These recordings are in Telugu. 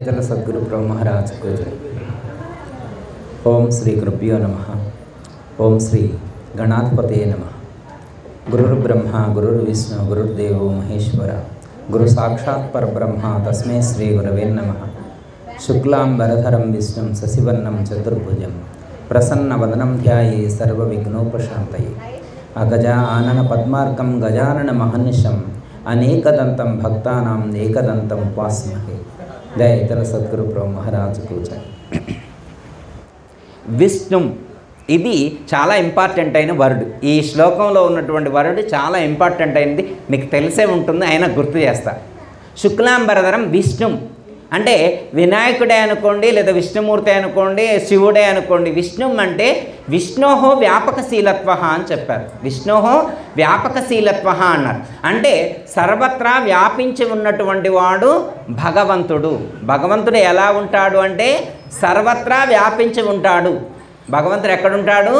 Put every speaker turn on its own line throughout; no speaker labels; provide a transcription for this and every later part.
ఇతర సద్గురు బ్రహ్మ మహారాజ్ को जय। ओम श्री गुरुभ्यो नमः। ओम श्री गणाधिपतये नमः। गुरुर्ब्रह्मा गुरुर्विष्णु गुरुर्देवो महेश्वर गुरु साक्षात् परब्रह्म तस्मै श्री गुरवे नमः। शुक्लांबरधरं विष्णुं शशिवर्णं चतुर्भुजं प्रसन्नवदनं ध्याये सर्वविघ्नोपशान्तये। अगजानन पद्मार्कं गजानन महर्निशम् अनेकदन्तं भक्तानां एकदन्तं उपास्महे। जय इतर सद्गुरु ब्रह्म महाराज को जय। విష్ణు ఇది చాలా ఇంపార్టెంట్ అయిన వర్డ్. ఈ శ్లోకంలో ఉన్నటువంటి వర్డ్ చాలా ఇంపార్టెంట్ అయినది, మీకు తెలిసే ఉంటుంది, అయినా గుర్తు చేస్తా. శుక్లాంబరధరం విష్ణు అంటే వినాయకుడే అనుకోండి, లేదా విష్ణుమూర్తి అనుకోండి, శివుడే అనుకోండి. విష్ణు అంటే విష్ణోహో వ్యాపకశీలత్వ అని చెప్పారు. విష్ణోహో వ్యాపకశీలత్వ అన్నారు. అంటే సర్వత్రా వ్యాపించి ఉన్నటువంటి వాడు భగవంతుడు. భగవంతుడు ఎలా ఉంటాడు అంటే సర్వత్రా వ్యాపించి ఉంటాడు. భగవంతుడు ఎక్కడుంటాడు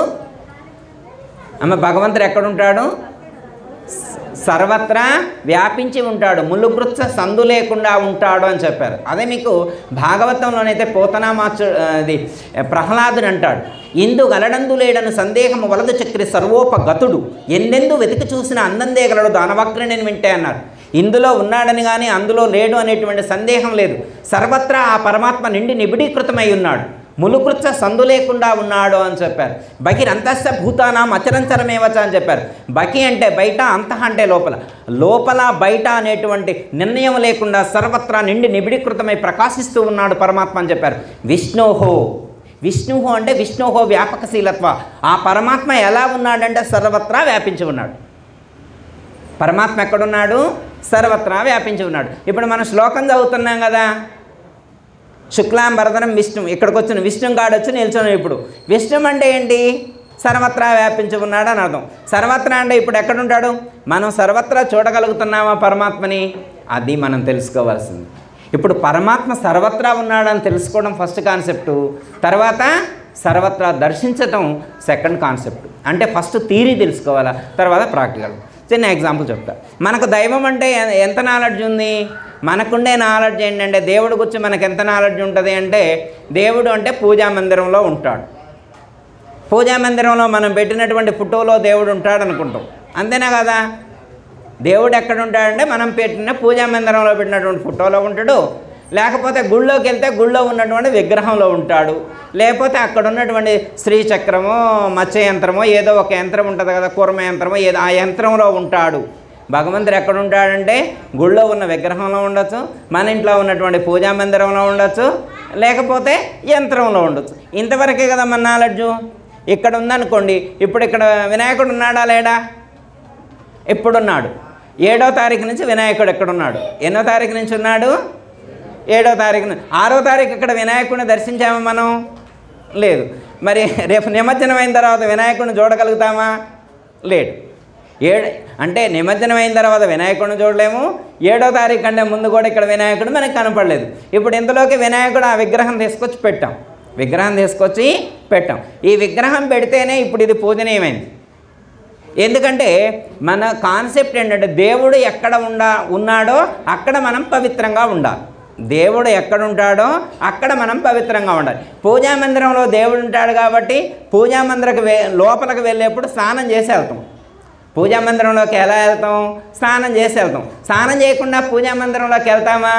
అమ్మ? భగవంతుడు ఎక్కడుంటాడు? సర్వత్రా వ్యాపించి ఉంటాడు, ములుకృత్స సందు లేకుండా ఉంటాడు అని చెప్పారు. అదే మీకు భాగవతంలోనైతే పోతనామాచుది ప్రహ్లాదుని అంటాడు, ఇందు గలడందు లేడను సందేహము వలదు చక్రి సర్వోపగతుడు ఎన్నెందు వెతికి చూసిన అందందే గలడు దానవక్రి నేను వింటే అన్నారు. ఇందులో ఉన్నాడని కానీ అందులో లేడు అనేటువంటి సందేహం లేదు. సర్వత్రా ఆ పరమాత్మ నిండి నిబిడీకృతమై ఉన్నాడు, ములుకృత్స సందు లేకుండా ఉన్నాడు అని చెప్పారు. బహిరంతస్య భూతానాం అచరంచరమేవచ అని చెప్పారు. బకి అంటే బయట, అంతః అంటే లోపల. లోపల బయట అనేటువంటి నిర్ణయం లేకుండా సర్వత్రా నిండి నిబిడీకృతమై ప్రకాశిస్తూ ఉన్నాడు పరమాత్మ అని చెప్పారు. విష్ణోహో, విష్ణుహో అంటే విష్ణోహో వ్యాపకశీలత్వ. ఆ పరమాత్మ ఎలా ఉన్నాడంటే సర్వత్రా వ్యాపించి ఉన్నాడు. పరమాత్మ ఎక్కడున్నాడు? సర్వత్రా వ్యాపించి ఉన్నాడు. ఇప్పుడు మనం శ్లోకం చదువుతున్నాం కదా, శుక్లాంబరధరం విష్ణు. ఇక్కడికి వచ్చిన విష్ణు గాడు వచ్చి నిల్చున్నాడు. ఇప్పుడు విష్ణు అంటే ఏంటి? సర్వత్రా వ్యాపించి ఉన్నాడు అని అర్థం. సర్వత్రా అంటే ఇప్పుడు ఎక్కడుంటాడు? మనం సర్వత్రా చూడగలుగుతున్నామా పరమాత్మని? అది మనం తెలుసుకోవాల్సింది. ఇప్పుడు పరమాత్మ సర్వత్రా ఉన్నాడని తెలుసుకోవడం ఫస్ట్ కాన్సెప్టు, తర్వాత సర్వత్రా దర్శించటం సెకండ్ కాన్సెప్ట్. అంటే ఫస్ట్ థియరీ తెలుసుకోవాలా, తర్వాత ప్రాక్టికల్. చిన్న ఎగ్జాంపుల్ చెప్తా. మనకు దైవం అంటే ఎంత నాలెడ్జ్ ఉంది? మనకుండే నాలెడ్జ్ ఏంటంటే దేవుడి గురించి మనకు ఎంత నాలెడ్జ్ ఉంటుంది అంటే, దేవుడు అంటే పూజా మందిరంలో ఉంటాడు. పూజా మందిరంలో మనం పెట్టినటువంటి ఫోటోలో దేవుడు ఉంటాడు అనుకుంటాం, అంతేనా కదా? దేవుడు ఎక్కడ ఉంటాడంటే మనం పెట్టిన పూజా మందిరంలో పెట్టినటువంటి ఫోటోలో ఉంటాడు, లేకపోతే గుళ్ళోకి వెళ్తే గుళ్ళో ఉన్నటువంటి విగ్రహంలో ఉంటాడు, లేకపోతే అక్కడ ఉన్నటువంటి శ్రీచక్రమో మత్స్య యంత్రమో ఏదో ఒక యంత్రం ఉంటుంది కదా, కూర్మ యంత్రమో ఏదో, ఆ యంత్రంలో ఉంటాడు. భగవంతుడు ఎక్కడ ఉంటాడంటే గుళ్ళో ఉన్న విగ్రహంలో ఉండొచ్చు, మన ఇంట్లో ఉన్నటువంటి పూజా మందిరంలో ఉండొచ్చు, లేకపోతే యంత్రంలో ఉండొచ్చు. ఇంతవరకే కదా మన నాలెడ్జు. ఇక్కడ ఉందనుకోండి, ఇప్పుడు ఇక్కడ వినాయకుడు ఉన్నాడా లేడా? ఇప్పుడున్నాడు. 7వ తారీఖు నుంచి వినాయకుడు ఎక్కడున్నాడు? ఎన్నో తారీఖు నుంచి ఉన్నాడు? 7వ తారీఖున. 6వ తారీఖు ఇక్కడ వినాయకుడిని దర్శించామా మనం? లేదు. మరి రేపు నిమజ్జనం అయిన తర్వాత వినాయకుడిని చూడగలుగుతామా? లేడు. అంటే నిమజ్జనం అయిన తర్వాత వినాయకుడిని చూడలేము, 7వ తారీఖు కంటే ముందు కూడా ఇక్కడ వినాయకుడు మనకు కనపడలేదు. ఇప్పుడు ఇంతలోకి వినాయకుడు ఆ విగ్రహం తీసుకొచ్చి పెట్టాం. ఈ విగ్రహం పెడితేనే ఇప్పుడు ఇది పూజనీయమైంది. ఎందుకంటే మన కాన్సెప్ట్ ఏంటంటే దేవుడు ఎక్కడ ఉన్నాడో అక్కడ మనం పవిత్రంగా ఉండాలి. దేవుడు ఎక్కడుంటాడో అక్కడ మనం పవిత్రంగా ఉండాలి. పూజా మందిరంలో దేవుడు ఉంటాడు కాబట్టి పూజా మందిరకు లోపలికి వెళ్ళేప్పుడు స్నానం చేసి వెళ్తాం. పూజా మందిరంలోకి ఎలా వెళ్తాం? స్నానం చేసి వెళ్తాం. స్నానం చేయకుండా పూజా మందిరంలోకి వెళ్తామా?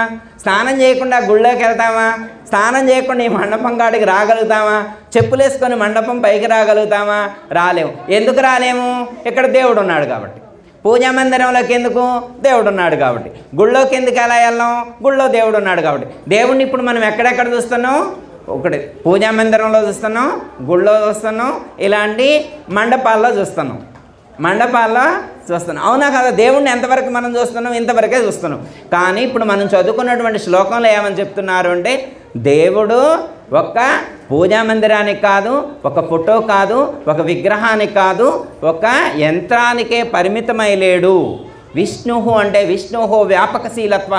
స్నానం చేయకుండా గుళ్ళోకి వెళ్తామా? స్నానం చేయకుండా ఈ మండపం కాడికి రాగలుగుతామా? చెప్పులు వేసుకొని మండపం పైకి రాగలుగుతామా? రాలేము. ఎందుకు రాలేము? ఇక్కడ దేవుడు ఉన్నాడు కాబట్టి. పూజా మందిరంలోకి ఎందుకు? దేవుడు ఉన్నాడు కాబట్టి. గుళ్ళోకి ఎందుకు ఎలా వెళ్ళాం? గుళ్ళో దేవుడు ఉన్నాడు కాబట్టి. దేవుడిని ఇప్పుడు మనం ఎక్కడెక్కడ చూస్తున్నాం? ఒకటి పూజా మందిరంలో చూస్తున్నాం, గుళ్ళో చూస్తున్నాం, ఇలాంటి మండపాల్లో చూస్తున్నాం. అవునా కదా? దేవుడిని ఎంతవరకు మనం చూస్తున్నాం? ఇంతవరకే చూస్తున్నాం. కానీ ఇప్పుడు మనం చదువుకున్నటువంటి శ్లోకంలో ఏమని చెప్తున్నారు అంటే, దేవుడు ఒక పూజా మందిరానికి కాదు, ఒక ఫోటో కాదు, ఒక విగ్రహానికి కాదు, ఒక యంత్రానికే పరిమితమై లేడు. విష్ణుహు అంటే విష్ణుహో వ్యాపకశీలత్వ,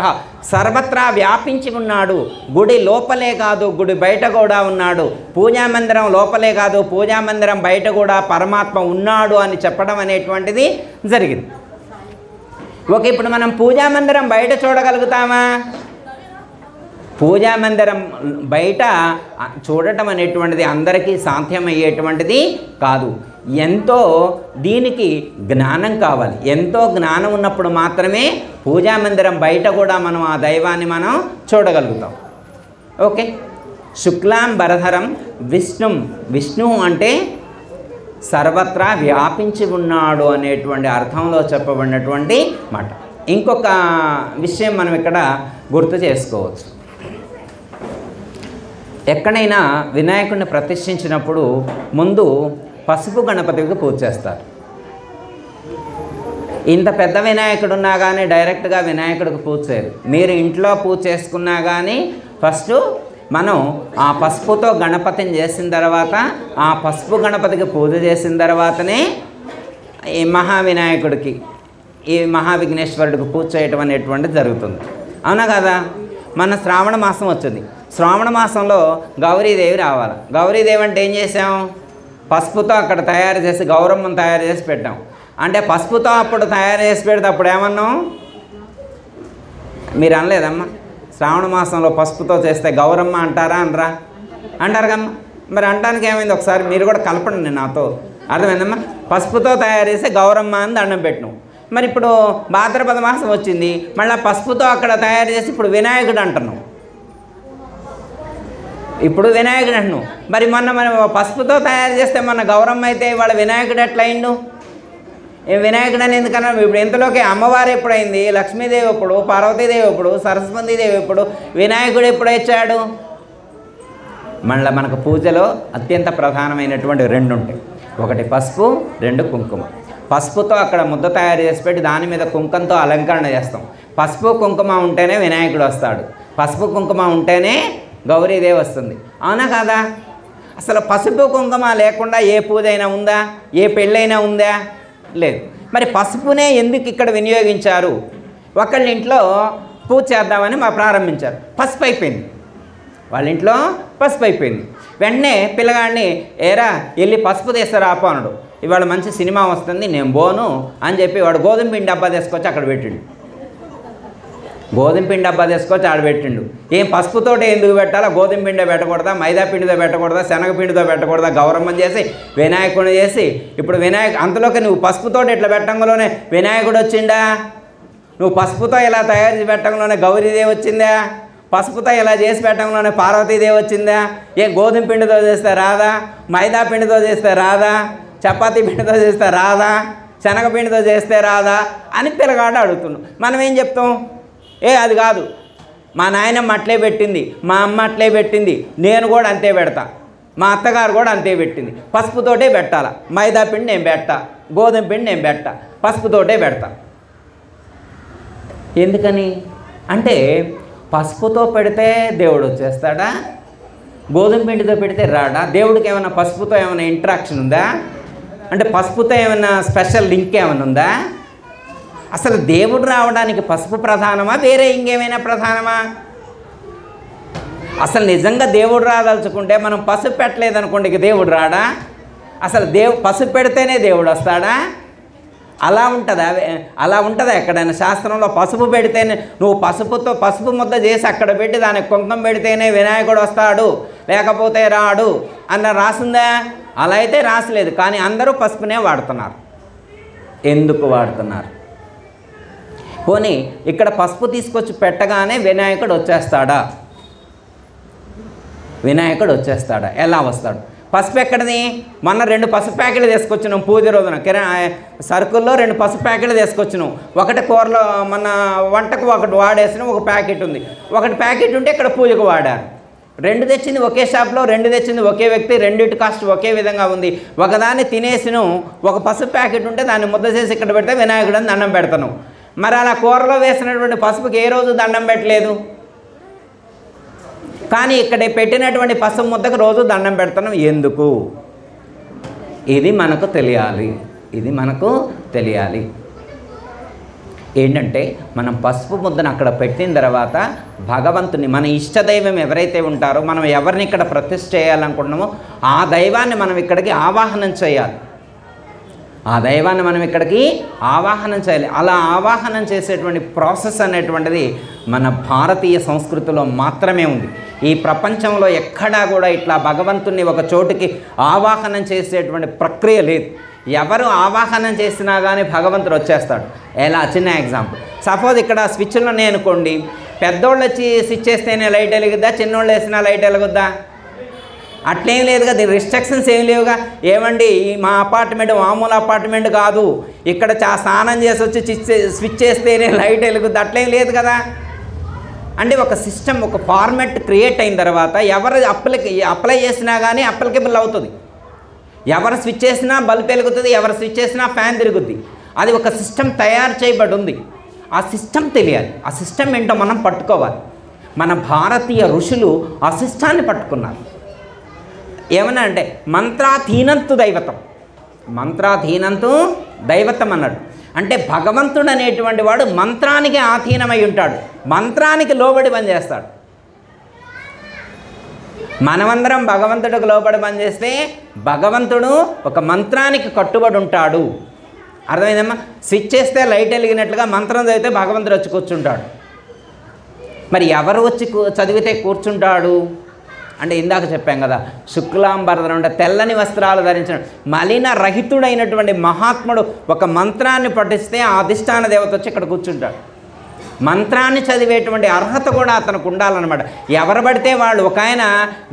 సర్వత్రా వ్యాపించి ఉన్నాడు. గుడి లోపలే కాదు, గుడి బయట కూడా ఉన్నాడు. పూజా మందిరం లోపలే కాదు, పూజా మందిరం బయట కూడా పరమాత్మ ఉన్నాడు అని చెప్పడం అనేటువంటిది జరిగింది. ఓకే, ఇప్పుడు మనం పూజా మందిరం బయట చూడగలుగుతామా? పూజా మందిరం బయట చూడటం అనేటువంటిది అందరికీ సాధ్యమయ్యేటువంటిది కాదు. ఎంతో దీనికి జ్ఞానం కావాలి. ఎంతో జ్ఞానం ఉన్నప్పుడు మాత్రమే పూజా మందిరం బయట కూడా మనం ఆ దైవాన్ని మనం చూడగలుగుతాం. ఓకే. శుక్లాం వరధరం విష్ణుం. విష్ణువు అంటే సర్వత్రా వ్యాపించి ఉన్నాడు అనేటువంటి అర్థంలో చెప్పబడినటువంటి మాట. ఇంకొక విషయం మనం ఇక్కడ గుర్తు చేసుకోవచ్చు. ఎక్కడైనా వినాయకుడిని ప్రతిష్ఠించినప్పుడు ముందు పసుపు గణపతికి పూజ చేస్తారు. ఇంత పెద్ద వినాయకుడు ఉన్నా కానీ డైరెక్ట్గా వినాయకుడికి పూజ చేయరు. మీరు ఇంట్లో పూజ చేసుకున్నా కానీ ఫస్ట్ మనం ఆ పసుపుతో గణపతిని చేసిన తర్వాత ఆ పసుపు గణపతికి పూజ చేసిన తర్వాతనే ఈ మహావినాయకుడికి ఈ మహావిఘ్నేశ్వరుడికి పూజ చేయటం అనేటువంటిది జరుగుతుంది. అవునా కదా? మన శ్రావణ మాసం వచ్చింది. శ్రావణ మాసంలో గౌరీదేవి రావాలి. గౌరీదేవి అంటే ఏం చేసాం? పసుపుతో అక్కడ తయారు చేసి గౌరమ్మను తయారు చేసి పెట్టాం. అంటే పసుపుతో అప్పుడు తయారు చేసి పెడితే అప్పుడు ఏమన్నాం? మీరు అనలేదమ్మా? శ్రావణ మాసంలో పసుపుతో చేస్తే గౌరమ్మ అంటారా అనరా? అంటారు కమ్మా. మరి అంటానికి ఏమైంది? ఒకసారి మీరు కూడా కలపండి నాతో. అర్థమైందమ్మా? పసుపుతో తయారు చేసి గౌరమ్మ అని దండం పెట్టినాం. మరి ఇప్పుడు భాద్రపద మాసం వచ్చింది, మళ్ళీ పసుపుతో అక్కడ తయారు చేసి ఇప్పుడు వినాయకుడు అంటున్నాం. ఇప్పుడు వినాయకుడు అంటున్నాం. మరి మొన్న మనం పసుపుతో తయారు చేస్తే మొన్న గౌరమ్మ అయితే ఇవాళ వినాయకుడు ఎట్లా అయిండు? వినాయకుడు అని ఎందుకన్నా? ఇప్పుడు ఇంతలోకి అమ్మవారు ఎప్పుడైంది? లక్ష్మీదేవి ఎప్పుడు? పార్వతీదేవి ఎప్పుడు? సరస్వతీదేవి ఎప్పుడు? వినాయకుడు ఎప్పుడు వచ్చాడు? మళ్ళీ మనకు పూజలో అత్యంత ప్రధానమైనటువంటి రెండు ఉంటాయి. ఒకటి పసుపు, రెండు కుంకుమ. పసుపుతో అక్కడ ముద్ద తయారు చేసి పెట్టి దాని మీద కుంకుమతో అలంకరణ చేస్తాం. పసుపు కుంకుమ ఉంటేనే వినాయకుడు వస్తాడు. పసుపు కుంకుమ ఉంటేనే గౌరీదేవి వస్తుంది. అవునా కాదా? అసలు పసుపు కుంకుమ లేకుండా ఏ పూజ అయినా ఉందా? ఏ పెళ్ళైనా ఉందా? లేదు. మరి పసుపునే ఎందుకు ఇక్కడ వినియోగించారు? ఒకళ్ళ ఇంట్లో పూజ చేద్దామని ప్రారంభించారు. పసుపు అయిపోయింది. వాళ్ళ ఇంట్లో పసుపు అయిపోయింది. వెంటనే పిల్లగాడిని ఏరా వెళ్ళి పసుపు తీస్తారు ఆపానుడు, ఇవాళ మంచి సినిమా వస్తుంది నేను పోను అని చెప్పి వాడు గోధుమ పిండి డబ్బా తీసుకొచ్చి అక్కడ పెట్టిండు. గోధుమ పిండి డబ్బా తీసుకొచ్చి ఆడ పెట్టిండు. ఏం పసుపుతోటే ఎందుకు పెట్టాలా? గోధుమ పిండి పెట్టకూడదా? మైదా పిండితో పెట్టకూడదా? శనగపిండితో పెట్టకూడదా? గౌరమ్మని చేసి వినాయకుడిని చేసి ఇప్పుడు అంతలోకి నువ్వు పసుపుతోటి ఇట్లా పెట్టంలోనే వినాయకుడు వచ్చిందా? నువ్వు పసుపుతో ఇలా తయారు చేసి పెట్టంలోనే గౌరీదేవి వచ్చిందా? పసుపుతో ఇలా చేసి పెట్టంలోనే పార్వతీదేవి వచ్చిందా? ఏ గోధుమ పిండితో చేస్తే రాదా? మైదా పిండితో చేస్తే రాదా? చపాతీ పిండితో చేస్తే రాదా? శనగపిండితో చేస్తే రాదా అని పిల్లగాడు అడుగుతున్నాం. మనం ఏం చెప్తాం? అది కాదు, మా నాయనమ్మ అట్లే పెట్టింది, మా అమ్మ అట్లే పెట్టింది, నేను కూడా అంతే పెడతా, మా అత్తగారు కూడా అంతే పెట్టింది, పసుపుతోటే పెట్టాలా, మైదా పిండి నేను పెట్టా, గోధుమ పిండి నేను పెట్టా, పసుపుతోటే పెడతా. ఎందుకని అంటే పసుపుతో పెడితే దేవుడు వచ్చేస్తాడా? గోధుమ పిండితో పెడితే రాడా? దేవుడికి ఏమైనా పసుపుతో ఏమైనా ఇంట్రాక్షన్ ఉందా? అంటే పసుపుతో ఏమైనా స్పెషల్ లింక్ ఏమైనా ఉందా? అసలు దేవుడు రావడానికి పసుపు ప్రధానమా, వేరే ఇంకేమైనా ప్రధానమా? అసలు నిజంగా దేవుడు రాదలుచుకుంటే మనం పసుపు పెట్టలేదనుకోండి, ఇక దేవుడు రాడా? అసలు పసుపు పెడితేనే దేవుడు వస్తాడా? అలా ఉంటుందా? అలా ఉంటుందా ఎక్కడైనా శాస్త్రంలో? పసుపు పెడితేనే, నువ్వు పసుపు ముద్ద చేసి అక్కడ పెట్టి దానికి కుంకుమ పెడితేనే వినాయకుడు వస్తాడు లేకపోతే రాడు అన్న రాసిందా? అలా అయితే రాసలేదు. కానీ అందరూ పసుపునే వాడుతున్నారు. ఎందుకు వాడుతున్నారు? పోనీ ఇక్కడ పసుపు తీసుకొచ్చి పెట్టగానే వినాయకుడు వచ్చేస్తాడా? వినాయకుడు వచ్చేస్తాడా? ఎలా వస్తాడు? పసుపు ఎక్కడిది? మొన్న 2 పసుపు ప్యాకెట్లు తీసుకొచ్చినాం పూజ రోజున. సరుకుల్లో 2 పసుపు ప్యాకెట్లు తీసుకొచ్చినాం. ఒకటి కూరలో మన వంటకు ఒకటి వాడేసినాం, ఒక ప్యాకెట్ ఉంది. ఒకటి ప్యాకెట్ ఉంటే ఇక్కడ పూజకు వాడారు. 2 తెచ్చింది ఒకే షాప్లో, 2 తెచ్చింది ఒకే వ్యక్తి, రెండింటి కాస్ట్ ఒకే విధంగా ఉంది. ఒకదాన్ని తినేసిను, ఒక పసుపు ప్యాకెట్ ఉంటే దాన్ని ముద్ద చేసి ఇక్కడ పెడితే వినాయకుడు అని దండం పెడతాను. మరి అలా కూరలో వేసినటువంటి పసుపుకి ఏ రోజు దండం పెట్టలేదు. కానీ ఇక్కడ పెట్టినటువంటి పసుపు ముద్దకు రోజు దండం పెడతాను. ఎందుకు? ఇది మనకు తెలియాలి. ఏంటంటే మనం పసుపు ముద్దను అక్కడ పెట్టిన తర్వాత భగవంతుని, మన ఇష్టదైవం ఎవరైతే ఉంటారో, మనం ఎవరిని ఇక్కడ ప్రతిష్ఠ చేయాలనుకుంటున్నామో ఆ దైవాన్ని మనం ఇక్కడికి ఆవాహనం చేయాలి. ఆ దైవాన్ని మనం ఇక్కడికి ఆవాహనం చేయాలి. అలా ఆవాహనం చేసేటువంటి ప్రాసెస్ అనేటువంటిది మన భారతీయ సంస్కృతిలో మాత్రమే ఉంది. ఈ ప్రపంచంలో ఎక్కడా కూడా ఇట్లా భగవంతుణ్ణి ఒక చోటుకి ఆవాహనం చేసేటువంటి ప్రక్రియ లేదు. ఎవరు ఆవాహనం చేసినా కానీ భగవంతుడు వచ్చేస్తాడు. ఎలా? చిన్న ఎగ్జాంపుల్, సపోజ్ ఇక్కడ స్విచ్లు ఉన్నాయి అనుకోండి, పెద్దోళ్ళు వచ్చి స్విచ్ వేస్తేనే లైట్ వెలుగుద్దా, చిన్నోళ్ళు వేసినా లైట్ వెలుగుద్దా? అట్లేం లేదుగా, దీని రిస్ట్రిక్షన్స్ ఏం లేవుగా. ఏమండి మా అపార్ట్మెంట్ మామూలు అపార్ట్మెంట్ కాదు, ఇక్కడ స్నానం చేసి వచ్చి స్విచ్ చేస్తేనే లైట్ వెలుగుద్ది, అట్లేం లేదు కదా. అంటే ఒక సిస్టమ్, ఒక ఫార్మెట్ క్రియేట్ అయిన తర్వాత ఎవరు అప్లై చేసినా కానీ అప్లికబుల్ అవుతుంది. ఎవరు స్విచ్ చేసినా బల్బ్ వెలుగుతుంది, ఎవరు స్విచ్ చేసినా ఫ్యాన్ తిరుగుద్ది. అది ఒక సిస్టమ్ తయారు చేయబడి ఉంది. ఆ సిస్టమ్ తెలియాలి. ఆ సిస్టమ్ ఏంటో మనం పట్టుకోవాలి. మన భారతీయ ఋషులు ఆ సిస్టాన్ని పట్టుకున్నారు. ఏమన్నా అంటే మంత్రాధీనంతు దైవతం, మంత్రాధీనంతు దైవతం అన్నాడు. అంటే భగవంతుడు అనేటువంటి వాడు మంత్రానికి ఆధీనమై ఉంటాడు, మంత్రానికి లోబడి పనిచేస్తాడు. మనమందరం భగవంతుడికి లోబడి పనిచేస్తే భగవంతుడు ఒక మంత్రానికి కట్టుబడి ఉంటాడు. అర్థమైందమ్మా? స్విచ్ చేస్తే లైట్ వెలిగినట్లుగా మంత్రం చదివితే భగవంతుడు వచ్చి కూర్చుంటాడు. మరి ఎవరు వచ్చి చదివితే కూర్చుంటాడు అంటే ఇందాక చెప్పాం కదా, శుక్లాంబరధరం అంటే తెల్లని వస్త్రాలు ధరించిన మలిన రహితుడైనటువంటి మహాత్ముడు ఒక మంత్రాన్ని పఠిస్తే ఆ అధిష్టాన దేవత వచ్చి ఇక్కడ కూర్చుంటాడు. మంత్రాన్ని చదివేటువంటి అర్హత కూడా అతనికి ఉండాలన్నమాట. ఎవరు పడితే వాళ్ళు, ఒక ఆయన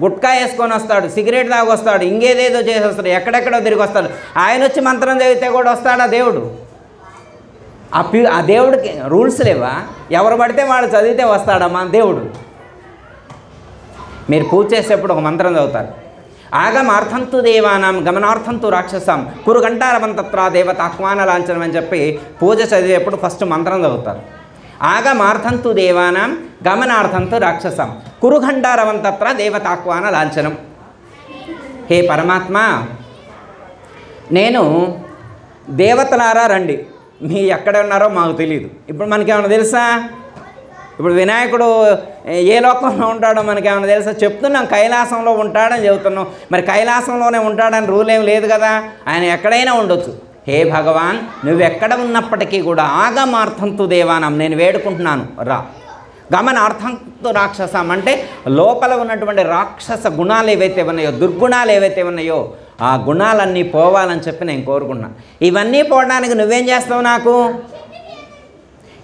గుట్కా వేసుకొని వస్తాడు, సిగరెట్ తాగి వస్తాడు, ఇంకేదేదో చేసి వస్తాడు, ఎక్కడెక్కడో తిరిగి వస్తాడు. ఆయన వచ్చి మంత్రం చదివితే కూడా వస్తాడా దేవుడు? ఆ దేవుడికి రూల్స్ లేవా? ఎవరు పడితే వాళ్ళు చదివితే వస్తాడా మన దేవుడు? మీరు పూజ చేసేప్పుడు ఒక మంత్రం చదువుతారు. ఆగమార్థంతు దేవానాం గమనార్థంతు రాక్షసాం కురు గంటారవంతత్ర దేవత ఆహ్వాన లాంఛనం అని చెప్పి పూజ చదివేప్పుడు ఫస్ట్ మంత్రం చదువుతారు. ఆగమార్థంతు దేవానాం గమనార్థంతు రాక్షసాం కురు గంటారవంతత్ర దేవత ఆహ్వాన లాంఛనం. హే పరమాత్మ, నేను దేవతలారా రండి, మీ ఎక్కడ ఉన్నారో మాకు తెలియదు. ఇప్పుడు మనకేమైనా తెలుసా? ఇప్పుడు వినాయకుడు ఏ లోకంలో ఉంటాడో మనకేమైనా తెలుసా? చెప్తున్నాం కైలాసంలో ఉంటాడని చెబుతున్నాం. మరి కైలాసంలోనే ఉంటాడని రూల్ ఏం లేదు కదా, ఆయన ఎక్కడైనా ఉండొచ్చు. హే భగవాన్, నువ్వెక్కడ ఉన్నప్పటికీ కూడా ఆగమార్థంతు దేవానం, నేను వేడుకుంటున్నాను రా. గమనార్థంతు రాక్షసం అంటే లోపల ఉన్నటువంటి రాక్షస గుణాలు ఏవైతే ఉన్నాయో, దుర్గుణాలు ఏవైతే ఉన్నాయో ఆ గుణాలన్నీ పోవాలని చెప్పి నేను కోరుకున్నాను. ఇవన్నీ పోవడానికి నువ్వేం చేస్తావు నాకు?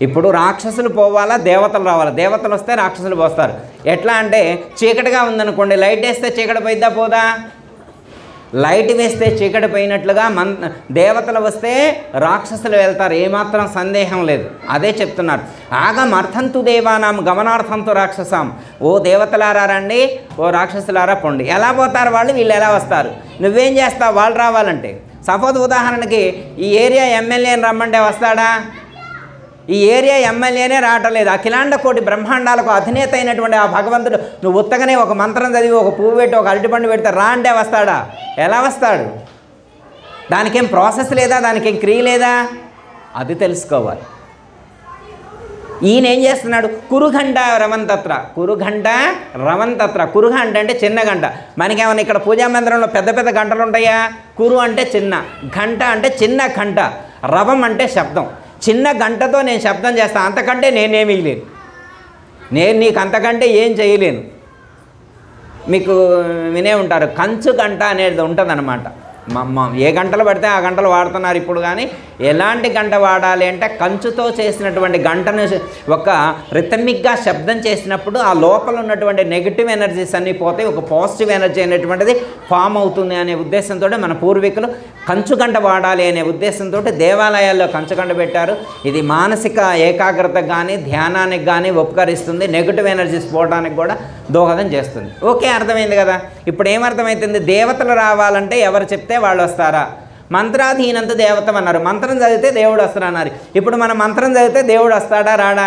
ఇప్పుడు రాక్షసులు పోవాలా, దేవతలు రావాలా? దేవతలు వస్తే రాక్షసులు పోస్తారు. ఎట్లా అంటే చీకటిగా ఉందనుకోండి, లైట్ వేస్తే చీకటి పోయిద్దా పోదా? లైట్ వేస్తే చీకటి పోయినట్లుగా దేవతలు వస్తే రాక్షసులు వెళ్తారు, ఏమాత్రం సందేహం లేదు. అదే చెప్తున్నారు. ఆగమర్థంతు దేవానాం గమనార్థంతు రాక్షసాం. ఓ దేవతలారా రండి, ఓ రాక్షసులారా పొండి. ఎలా పోతారు వాళ్ళు, వీళ్ళు ఎలా వస్తారు? నువ్వేం చేస్తావు వాళ్ళు రావాలంటే? సపోజ్ ఉదాహరణకి ఈ ఏరియా ఎమ్మెల్యేని రమ్మంటే వస్తాడా? ఈ ఏరియా ఎమ్మెల్యేనే రావట్లేదు. అఖిలాండ కోటి బ్రహ్మాండాలకు అధినేత అయినటువంటి ఆ భగవంతుడు నువ్వు ఉత్తగానే ఒక మంత్రం చదివి ఒక పువ్వు పెట్టి ఒక అరటిపండు పెడితే రా అంటే వస్తాడా? ఎలా వస్తాడు? దానికేం ప్రాసెస్ లేదా, దానికేం క్రియ లేదా? అది తెలుసుకోవాలి. ఈయన ఏం చేస్తున్నాడు? కురుఘంట రవంతత్ర, కురుఘంట రవంతత్ర. కురుఘ అంటే చిన్న గంట. మనకేమన్నా ఇక్కడ పూజా మందిరంలో పెద్ద పెద్ద గంటలు ఉంటాయా? కురు అంటే చిన్న, ఘంట అంటే చిన్న ఘంట, రవం అంటే శబ్దం. చిన్న గంటతో నేను శబ్దం చేస్తాను, అంతకంటే నేనేమీ లేను. నేను నీకు అంతకంటే ఏం చేయలేను. మీకు వినే ఉంటారు, కంచు గంట అనేది ఉంటుందన్నమాట. ఏ గంటలు పడితే ఆ గంటలు వాడుతున్నారు ఇప్పుడు. కానీ ఎలాంటి గంట వాడాలి అంటే కంచుతో చేసినటువంటి గంటను ఒక రిథమిక్గా శబ్దం చేసినప్పుడు ఆ లోపల ఉన్నటువంటి నెగిటివ్ ఎనర్జీస్ అన్నీ పోతాయి, ఒక పాజిటివ్ ఎనర్జీ అనేటువంటిది ఫామ్ అవుతుంది అనే ఉద్దేశంతో మన పూర్వీకులు కంచు గంట వాడాలి అనే ఉద్దేశంతో దేవాలయాల్లో కంచు గంట పెట్టారు. ఇది మానసిక ఏకాగ్రతకు కానీ ధ్యానానికి కానీ ఉపకరిస్తుంది, నెగిటివ్ ఎనర్జీస్ పోవడానికి కూడా దోహదం చేస్తుంది. ఓకే, అర్థమైంది కదా. ఇప్పుడు ఏమర్థమవుతుంది? దేవతలు రావాలంటే ఎవరు చెప్తే వాళ్ళు వస్తారా? మంత్రాధీనంత దేవతం అన్నారు, మంత్రం చదివితే దేవుడు వస్తాడు అన్నారు. ఇప్పుడు మనం మంత్రం చదివితే దేవుడు వస్తాడా రాడా?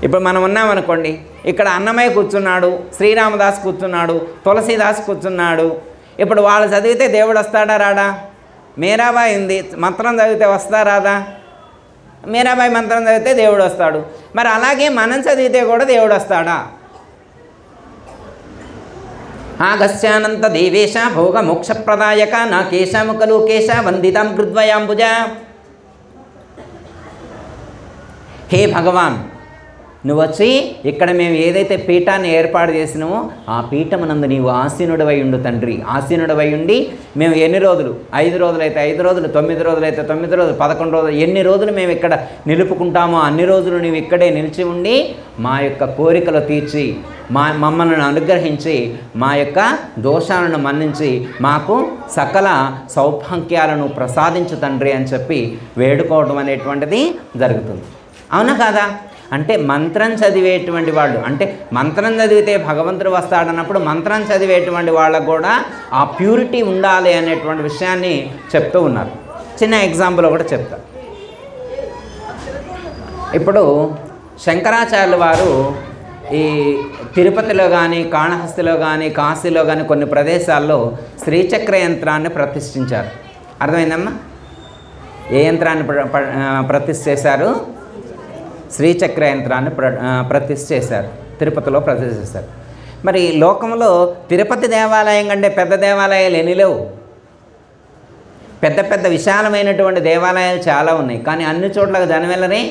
ఇప్పుడు మనం ఉన్నామనుకోండి, ఇక్కడ అన్నమయ్య కూర్చున్నాడు, శ్రీరామదాస్ కూర్చున్నాడు, తులసీదాస్ కూర్చున్నాడు. ఇప్పుడు వాళ్ళు చదివితే దేవుడు వస్తాడా రాడా? మీరాబాయి ఉంది, మంత్రం చదివితే వస్తా రాదా? మీరాబాయి మంత్రం చదివితే దేవుడు వస్తాడు. మరి అలాగే మనం చదివితే కూడా దేవుడు వస్తాడా? ఆగస్యానంత దేవేశ భోగ మోక్షప్రదాయక నా కేశముఖలోకేశ వందితాం కృద్వయాంబుజ. హే భగవాన్, నువ్వు వచ్చి ఇక్కడ మేము ఏదైతే పీఠాన్ని ఏర్పాటు చేసినామో ఆ పీఠమునందు నీవు ఆసీనుడవై ఉండు తండ్రి. ఆసీనుడవై ఉండి మేము ఎన్ని రోజులు, 5 రోజులైతే 5 రోజులు, 9 రోజులైతే 9 రోజులు, 11 రోజులు, ఎన్ని రోజులు మేము ఇక్కడ నిలుపుకుంటామో అన్ని రోజులు నీవు ఇక్కడే నిలిచి ఉండి మా యొక్క కోరికలు తీర్చి మమ్మల్ని అనుగ్రహించి మా యొక్క దోషాలను మన్నించి మాకు సకల సౌభాగ్యాలను ప్రసాదించు తండ్రి అని చెప్పి వేడుకోవడం అనేటువంటిది జరుగుతుంది. అవునా కాదా? అంటే మంత్రం చదివేటువంటి వాళ్ళు, అంటే మంత్రం చదివితే భగవంతుడు వస్తాడన్నప్పుడు మంత్రం చదివేటువంటి వాళ్ళకు కూడా ఆ ప్యూరిటీ ఉండాలి అనేటువంటి విషయాన్ని చెప్తూ ఉన్నారు. చిన్న ఎగ్జాంపుల్ ఒకటి చెప్తా. ఇప్పుడు శంకరాచార్యుల వారు ఈ తిరుపతిలో కానీ, కాళహస్తిలో కానీ, కాశీలో కానీ కొన్ని ప్రదేశాల్లో శ్రీచక్ర యంత్రాన్ని ప్రతిష్ఠించారు. అర్థమైందమ్మా? ఏ యంత్రాన్ని ప్రతిష్ఠ చేశారు? శ్రీచక్ర యంత్రాన్ని ప్రతిష్ఠ చేశారు, తిరుపతిలో ప్రతిష్ఠ చేశారు. మరి లోకంలో తిరుపతి దేవాలయం కంటే పెద్ద దేవాలయాలు ఎన్ని లేవు. పెద్ద పెద్ద విశాలమైనటువంటి దేవాలయాలు చాలా ఉన్నాయి, కానీ అన్ని చోట్ల జనం వెళ్ళరే.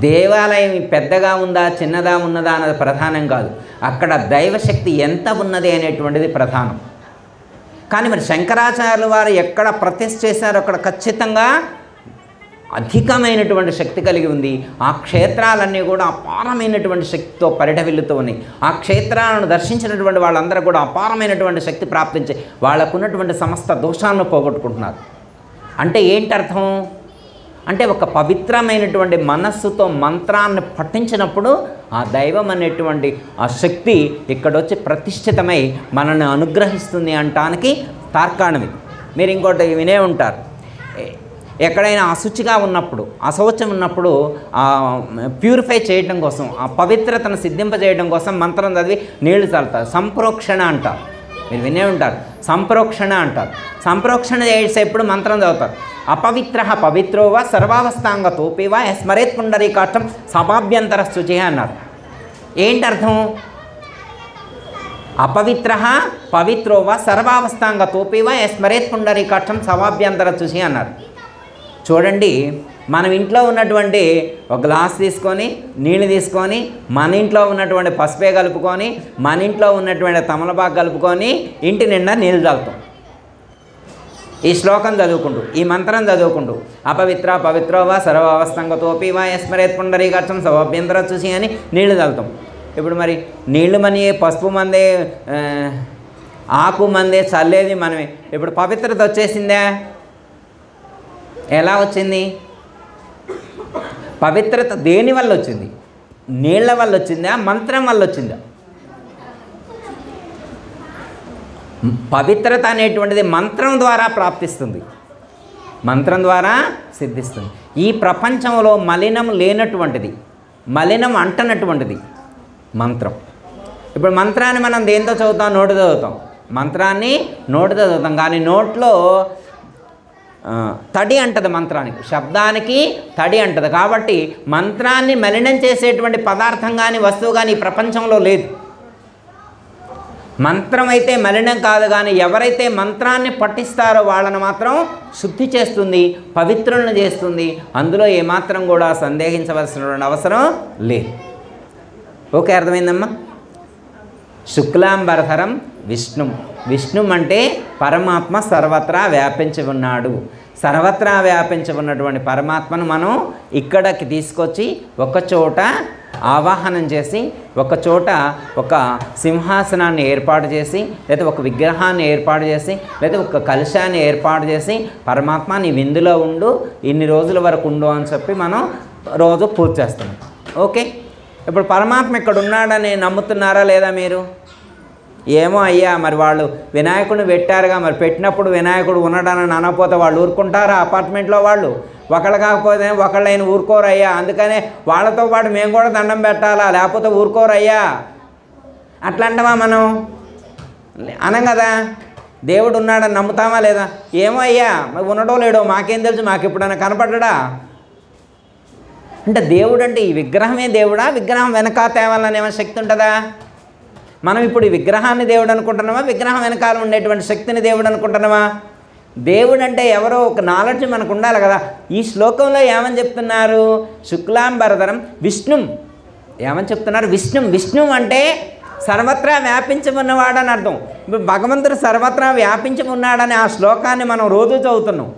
దేవాలయం పెద్దగా ఉందా చిన్నదా ఉన్నదా అన్నది ప్రధానం కాదు, అక్కడ దైవశక్తి ఎంత ఉన్నది అనేటువంటిది ప్రధానం. కానీ మరి శంకరాచార్యుల వారు ఎక్కడ ప్రతిష్ఠ చేశారో అక్కడ ఖచ్చితంగా అధికమైనటువంటి శక్తి కలిగి ఉంది. ఆ క్షేత్రాలన్నీ కూడా అపారమైనటువంటి శక్తితో పరిఢవిల్లుతూ ఉన్నాయి. ఆ క్షేత్రాలను దర్శించినటువంటి వాళ్ళందరూ కూడా అపారమైనటువంటి శక్తి ప్రాప్తించి వాళ్ళకున్నటువంటి సమస్త దోషాలను పోగొట్టుకుంటున్నారు. అంటే ఏంటి అర్థం? అంటే ఒక పవిత్రమైనటువంటి మనస్సుతో మంత్రాన్ని పఠించినప్పుడు ఆ దైవం అనేటువంటి ఆ శక్తి ఇక్కడొచ్చి ప్రతిష్ఠితమై మనల్ని అనుగ్రహిస్తుంది అంటానికి తార్కాణం. మీరు ఇంకోటి వినే ఉంటారు, ఎక్కడైనా అశుచిగా ఉన్నప్పుడు, అశౌచం ఉన్నప్పుడు ప్యూరిఫై చేయడం కోసం, ఆ పవిత్రతను సిద్ధింపజేయడం కోసం మంత్రం చదివి నీళ్లు చల్లుతారు. సంప్రోక్షణ అంటారు, మీరు వినే ఉంటారు. సంప్రోక్షణ అంటారు. సంప్రోక్షణ చేసేప్పుడు మంత్రం చదువుతారు. అపవిత్ర పవిత్రోవా సర్వావస్థాంగతోపివా స్మరేత్ పుండరీకాక్షం సభాభ్యంతర శుచి అన్నారు. ఏంటి అర్థం? అపవిత్ర పవిత్రోవా సర్వావస్థాంగతోపివా స్మరేత్ పుండరీకాక్షం సభాభ్యంతర శుచి అన్నారు. చూడండి, మనం ఇంట్లో ఉన్నటువంటి ఒక గ్లాస్ తీసుకొని నీళ్ళు తీసుకొని మన ఇంట్లో ఉన్నటువంటి పసుపే కలుపుకొని మన ఇంట్లో ఉన్నటువంటి తమలపాకు కలుపుకొని ఇంటి నిండా నీళ్ళు చల్లుతాం. ఈ శ్లోకం చదువుకుంటూ, ఈ మంత్రం చదువుకుంటూ అపవిత్ర పవిత్రోవా సర్వావస్థంగతోపి వా స్మరేత్ పుండరీకాక్షం సభాభ్యంతర శుచి అని నీళ్లు చల్లుతాం. ఇప్పుడు మరి నీళ్లు మనీ పసుపు మందే ఆకు మందే చల్లేది మనమే. ఇప్పుడు పవిత్రత వచ్చేసిందా? ఎలా వచ్చింది? పవిత్రత దేని వల్ల వచ్చింది? నీళ్ల వల్ల వచ్చిందా? మంత్రం వల్ల వచ్చిందా? పవిత్రత అనేటువంటిది మంత్రం ద్వారా ప్రాప్తిస్తుంది, మంత్రం ద్వారా సిద్ధిస్తుంది. ఈ ప్రపంచంలో మలినం లేనటువంటిది, మలినం అంటనటువంటిది మంత్రం. ఇప్పుడు మంత్రాన్ని మనం దేంతో చదువుతాం? నోటితో చదువుతాం. మంత్రాన్ని నోటితో చదువుతాం, కానీ నోట్లో తడి అంటది మంత్రానికి, శబ్దానికి తడి అంటది. కాబట్టి మంత్రాన్ని మలినం చేసేటువంటి పదార్థం కానీ వస్తువు కానీ ఈ ప్రపంచంలో లేదు. మంత్రం అయితే మలినం కాదు, కానీ ఎవరైతే మంత్రాన్ని పఠిస్తారో వాళ్ళని మాత్రం శుద్ధి చేస్తుంది, పవిత్రులను చేస్తుంది. అందులో ఏమాత్రం కూడా సందేహించవలసినటువంటి అవసరం లేదు. ఓకే, అర్థమైందమ్మా? శుక్లాంబరధరం విష్ణు. విష్ణు అంటే పరమాత్మ సర్వత్రా వ్యాపించి ఉన్నాడు. సర్వత్రా వ్యాపించి ఉన్నటువంటి పరమాత్మను మనం ఇక్కడికి తీసుకొచ్చి ఒకచోట ఆవాహనం చేసి, ఒకచోట ఒక సింహాసనాన్ని ఏర్పాటు చేసి, లేదా ఒక విగ్రహాన్ని ఏర్పాటు చేసి, లేదా ఒక కలశాన్ని ఏర్పాటు చేసి, పరమాత్మ నీ విందులో ఉండు, ఇన్ని రోజుల వరకు ఉండు అని చెప్పి మనం రోజు పూజ చేస్తున్నాం. ఓకే, ఇప్పుడు పరమాత్మ ఇక్కడ ఉన్నాడని నమ్ముతున్నారా లేదా మీరు? ఏమో అయ్యా, మరి వాళ్ళు వినాయకుడిని పెట్టారుగా, మరి పెట్టినప్పుడు వినాయకుడు ఉన్నాడని అనకపోతే వాళ్ళు ఊరుకుంటారా? అపార్ట్మెంట్లో వాళ్ళు ఒకళ్ళు కాకపోతే ఒకళ్ళైన ఊరుకోరయ్యా, అందుకనే వాళ్ళతో పాటు మేము కూడా దండం పెట్టాలా, లేకపోతే ఊరుకోరయ్యా అట్లా అంటామా మనం? అనం కదా. దేవుడు ఉన్నాడని నమ్ముతామా లేదా? ఏమో అయ్యా, ఉన్నాడో లేడో మాకేం తెలుసు, మాకు ఎప్పుడైనా కనపడ్డా? అంటే దేవుడు అంటే ఈ విగ్రహమే దేవుడా? విగ్రహం వెనక తేవాలని ఏమైనా శక్తి ఉంటుందా? మనం ఇప్పుడు ఈ విగ్రహాన్ని దేవుడు అనుకుంటున్నామా, విగ్రహం వెనకాల ఉండేటువంటి శక్తిని దేవుడు అనుకుంటున్నామా? దేవుడు అంటే ఎవరో ఒక నాలెడ్జ్ మనకు ఉండాలి కదా. ఈ శ్లోకంలో ఏమని చెప్తున్నారు? శుక్లాంబరధరం విష్ణుం ఏమని చెప్తున్నారు? విష్ణుం అంటే సర్వత్రా వ్యాపించి ఉన్నవాడని అర్థం. ఇప్పుడు భగవంతుడు సర్వత్రా వ్యాపించి ఉన్నాడని ఆ శ్లోకాన్ని మనం రోజు చదువుతున్నాం.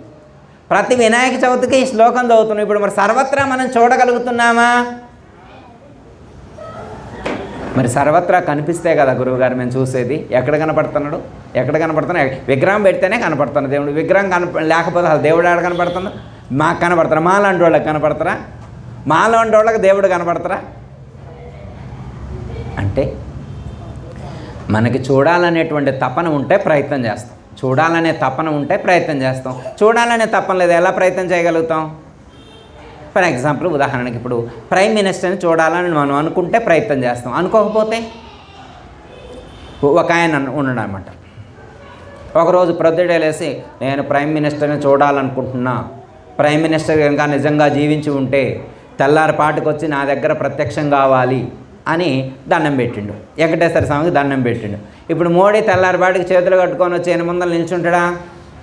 ప్రతి వినాయక చవితికి ఈ శ్లోకం చదువుతున్నాం. ఇప్పుడు మరి సర్వత్రా మనం చూడగలుగుతున్నామా? మరి సర్వత్రా కనిపిస్తే కదా గురువుగారు మేము చూసేది. ఎక్కడ కనపడుతున్నాడు? విగ్రహం పెడితేనే కనపడుతున్నాడు దేవుడు. విగ్రహం లేకపోతే అసలు దేవుడు ఆడ కనపడుతున్నాడు? మాకు కనపడతారా? మాలాంటి వాళ్ళకి కనపడతారా? మాలాంటి వాళ్ళకి దేవుడు కనపడతారా? అంటే మనకి చూడాలనేటువంటి తపన ఉంటే ప్రయత్నం చేస్తాం. చూడాలనే తపన లేదు, ఎలా ప్రయత్నం చేయగలుగుతాం? ఫర్ ఎగ్జాంపుల్ ఉదాహరణకి ఇప్పుడు ప్రైమ్ మినిస్టర్ని చూడాలని మనం అనుకుంటే ప్రయత్నం చేస్తాం. అనుకోకపోతే ఒక ఆయన ఉన్నాడు అనమాట. ఒకరోజు ప్రొద్దుటే లేసి నేను ప్రైమ్ మినిస్టర్ని చూడాలనుకుంటున్నా, ప్రైమ్ మినిస్టర్ కనుక నిజంగా జీవించి ఉంటే తెల్లారిపాటికి వచ్చి నా దగ్గర ప్రత్యక్షం కావాలి అని దండం పెట్టిండు. వెంకటేశ్వర స్వామికి దండం పెట్టిండు. ఇప్పుడు మోడీ తెల్లారిపాటికి చేతులు కట్టుకొని వచ్చి 8 ముందలు నిల్చుంటాడా?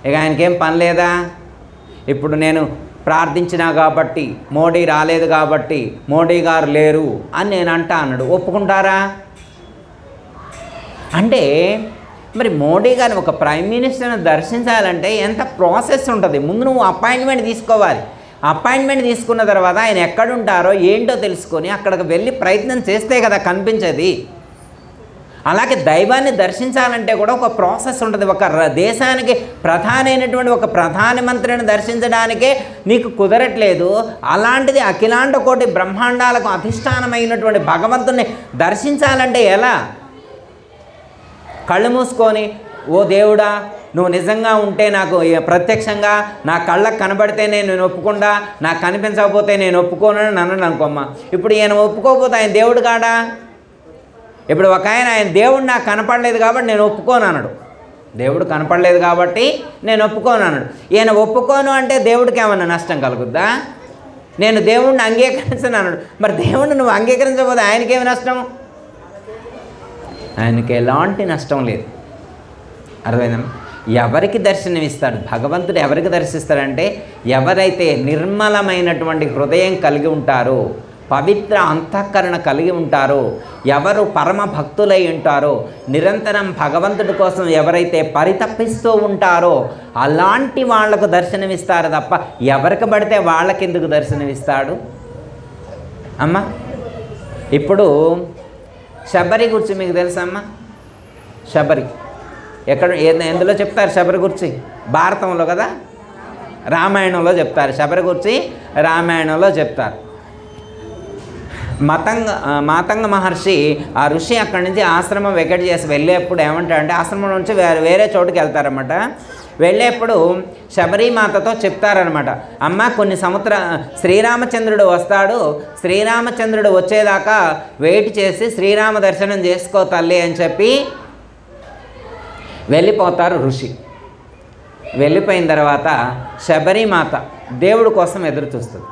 ఇక ఆయనకేం పని లేదా? ఇప్పుడు నేను ప్రార్థించినా కాబట్టి, మోడీ రాలేదు కాబట్టి, మోడీ గారు లేరు అని నేను అన్నాడు. ఒప్పుకుంటారా? అంటే మరి మోడీ గారిని ఒక ప్రైమ్ మినిస్టర్ని దర్శించాలంటే ఎంత ప్రాసెస్ ఉంటుంది. ముందు నువ్వు అపాయింట్మెంట్ తీసుకోవాలి. అపాయింట్మెంట్ తీసుకున్న తర్వాత ఆయన ఎక్కడుంటారో ఏంటో తెలుసుకొని అక్కడికి వెళ్ళి ప్రయత్నం చేస్తే కదా కనిపించేది. అలాగే దైవాన్ని దర్శించాలంటే కూడా ఒక ప్రాసెస్ ఉంటుంది. ఒక దేశానికి ప్రధాని అయినటువంటి ఒక ప్రధానమంత్రిని దర్శించడానికే నీకు కుదరట్లేదు, అలాంటిది అఖిలాండ కోటి బ్రహ్మాండాలకు అధిష్టానమైనటువంటి భగవంతుని దర్శించాలంటే ఎలా? కళ్ళు మూసుకొని ఓ దేవుడా నువ్వు నిజంగా ఉంటే నాకు ప్రత్యక్షంగా నా కళ్ళకు కనబడితేనే నేను ఒప్పుకుండా, నాకు కనిపించకపోతే నేను ఒప్పుకోనని నన్ను అనుకోమ్మా. ఇప్పుడు ఈయన ఒప్పుకోకపోతే ఆయన దేవుడు కాడా? ఇప్పుడు ఒక ఆయన దేవుడు నాకు కనపడలేదు కాబట్టి నేను ఒప్పుకోను అన్నాడు. దేవుడు కనపడలేదు కాబట్టి నేను ఒప్పుకోను అన్నాడు. ఈయన ఒప్పుకోను అంటే దేవుడికి ఏమన్నా నష్టం కలుగుద్దా? నేను దేవుడిని అంగీకరించను అన్నాడు. మరి దేవుడిని నువ్వు అంగీకరించకపోతే ఆయనకేమి నష్టం? ఆయనకి ఎలాంటి నష్టం లేదు. అర్థమైందమ్మా? ఎవరికి దర్శనమిస్తాడు భగవంతుడు? ఎవరికి దర్శిస్తాడంటే ఎవరైతే నిర్మలమైనటువంటి హృదయం కలిగి ఉంటారో, పవిత్ర అంతఃకరణ కలిగి ఉంటారో, ఎవరు పరమ భక్తులై ఉంటారో, నిరంతరం భగవంతుడి కోసం ఎవరైతే పరితపిస్తూ ఉంటారో అలాంటి వాళ్లకు దర్శనమిస్తారు తప్ప ఎవరికి పడితే వాళ్ళకెందుకు దర్శనమిస్తాడు? అమ్మా ఇప్పుడు శబరి గురించి మీకు తెలుసా అమ్మా? శబరి ఎందులో చెప్తారు? శబరి గురించి భారతంలో కదా, రామాయణంలో చెప్తారు. శబరి గురించి రామాయణంలో చెప్తారు. మాతంగ మహర్షి ఆ ఋషి అక్కడి నుంచి ఆశ్రమం వెకెట్ చేసి వెళ్ళేప్పుడు ఏమంటారంటే ఆశ్రమం నుంచి వేరే చోటుకి వెళ్తారన్నమాట. వెళ్ళేప్పుడు శబరిమాతతో చెప్తారనమాట, అమ్మ కొన్ని శ్రీరామచంద్రుడు వస్తాడు, శ్రీరామచంద్రుడు వచ్చేదాకా వెయిట్ చేసి శ్రీరామ దర్శనం చేసుకో తల్లి అని చెప్పి వెళ్ళిపోతారు ఋషి. వెళ్ళిపోయిన తర్వాత శబరిమాత దేవుడి కోసం ఎదురు చూస్తుంది.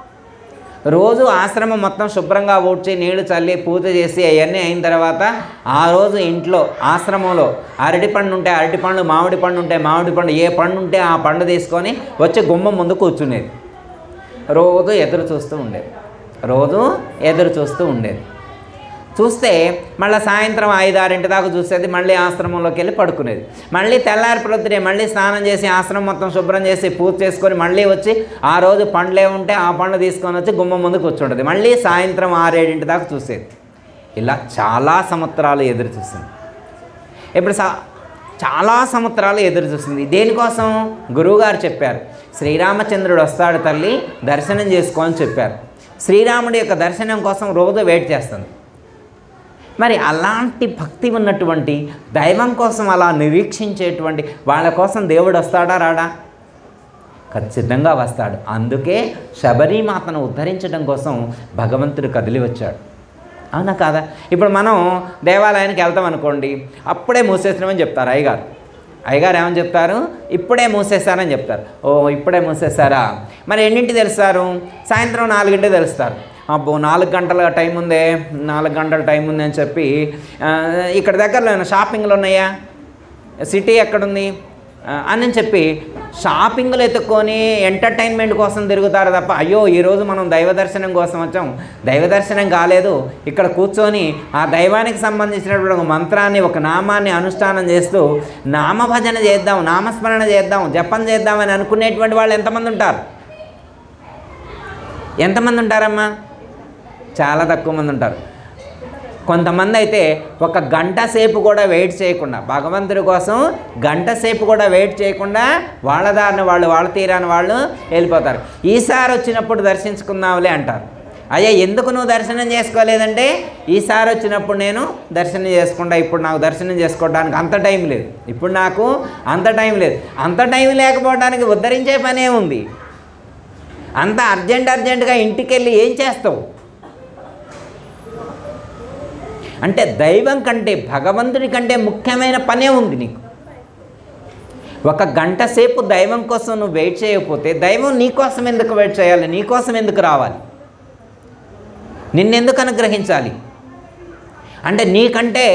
రోజు ఆశ్రమం మొత్తం శుభ్రంగా ఊడ్చి నీళ్లు చల్లి పూజ చేసి అవన్నీ అయిన తర్వాత ఆ రోజు ఇంట్లో ఆశ్రమంలో అరటిపండు ఉంటే అరటిపండు, మామిడి పండు ఉంటే మామిడి పండు, ఏ పండు ఉంటే ఆ పండు తీసుకొని వచ్చి గుమ్మం ముందు కూర్చునేది. రోజు ఎదురు చూస్తూ ఉండేది. చూస్తే మళ్ళీ సాయంత్రం 5-6 దాకా చూసేది. మళ్ళీ ఆశ్రమంలోకి వెళ్ళి పడుకునేది. మళ్ళీ తెల్లారి ప్రొద్దునే మళ్ళీ స్నానం చేసి ఆశ్రమం మొత్తం శుభ్రం చేసి పూజ చేసుకొని మళ్ళీ వచ్చి ఆ రోజు పండ్లే ఉంటే ఆ పండ్లు తీసుకొని వచ్చి గుమ్మం ముందు కూర్చుంటుంది. మళ్ళీ సాయంత్రం 6-7 దాకా చూసేది. ఇలా చాలా సంవత్సరాలు ఎదురు చూసింది. ఇప్పుడు చాలా సంవత్సరాలు ఎదురు చూసింది. దేనికోసం? గురువుగారు చెప్పారు, శ్రీరామచంద్రుడు వస్తాడు తల్లి, దర్శనం చేసుకో అని చెప్పారు. శ్రీరాముడి యొక్క దర్శనం కోసం రోజు వెయిట్ చేస్తుంది. మరి అలాంటి భక్తి ఉన్నటువంటి దైవం కోసం అలా నిరీక్షించేటువంటి వాళ్ళ కోసం దేవుడు వస్తాడా రాడా? ఖచ్చితంగా వస్తాడు. అందుకే శబరిమాతను ఉద్ధరించడం కోసం భగవంతుడు కదిలి వచ్చాడు. అవునా కాదా? ఇప్పుడు మనం దేవాలయానికి వెళ్తాం అనుకోండి, అప్పుడే మూసేసినామని చెప్తారు అయ్యగారు ఏమని చెప్తారు? ఇప్పుడే మూసేశారని చెప్తారు. ఓ ఇప్పుడే మూసేశారా? మరి ఎన్నింటి తెలుస్తారు? సాయంత్రం 4 తెలుస్తారు. అబ్బో 4 గంటల టైం ఉందే, 4 గంటల టైం ఉంది అని చెప్పి ఇక్కడ దగ్గరలో షాపింగ్లు ఉన్నాయా, సిటీ ఎక్కడుంది అని చెప్పి షాపింగ్లు ఎత్తుక్కొని ఎంటర్టైన్మెంట్ కోసం తిరుగుతారు తప్ప, అయ్యో ఈరోజు మనం దైవ దర్శనం కోసం వచ్చాం, దైవ దర్శనం కాలేదు, ఇక్కడ కూర్చొని ఆ దైవానికి సంబంధించినటువంటి ఒక మంత్రాన్ని, ఒక నామాన్ని అనుష్ఠానం చేస్తూ నామభజన చేద్దాం, నామస్మరణ చేద్దాం, జపం చేద్దామని అనుకునేటువంటి వాళ్ళు ఎంతమంది ఉంటారు? ఎంతమంది ఉంటారమ్మా? చాలా తక్కువ మంది ఉంటారు. కొంతమంది అయితే 1 గంట సేపు కూడా వెయిట్ చేయకుండా, భగవంతుడి కోసం గంట సేపు కూడా వెయిట్ చేయకుండా వాళ్ళ దారిని వాళ్ళు, వాళ్ళ తీరాన్ని వాళ్ళు వెళ్ళిపోతారు. ఈసారి వచ్చినప్పుడు దర్శించుకుందాంలే అంటారు. అయ్యా ఎందుకు నువ్వు దర్శనం చేసుకోలేదంటే, ఈసారి వచ్చినప్పుడు నేను దర్శనం చేసుకుంటా, ఇప్పుడు నాకు దర్శనం చేసుకోవడానికి అంత టైం లేదు, ఇప్పుడు నాకు అంత టైం లేదు. అంత టైం లేకపోవడానికి ఉద్ధరించే పనే ఉంది. అంత అర్జెంటుగా ఇంటికి వెళ్ళి ఏం చేస్తావు అంటే, దైవం కంటే, భగవంతుడి కంటే ముఖ్యమైన పనే ఉంది నీకు. 1 గంట సేపు దైవం కోసం నువ్వు వెయిట్ చేయకపోతే దైవం నీ కోసం ఎందుకు వెయిట్ చేయాలి? నీ కోసం ఎందుకు రావాలి? నిన్నెందుకు అనుగ్రహించాలి? అంటే నీకంటే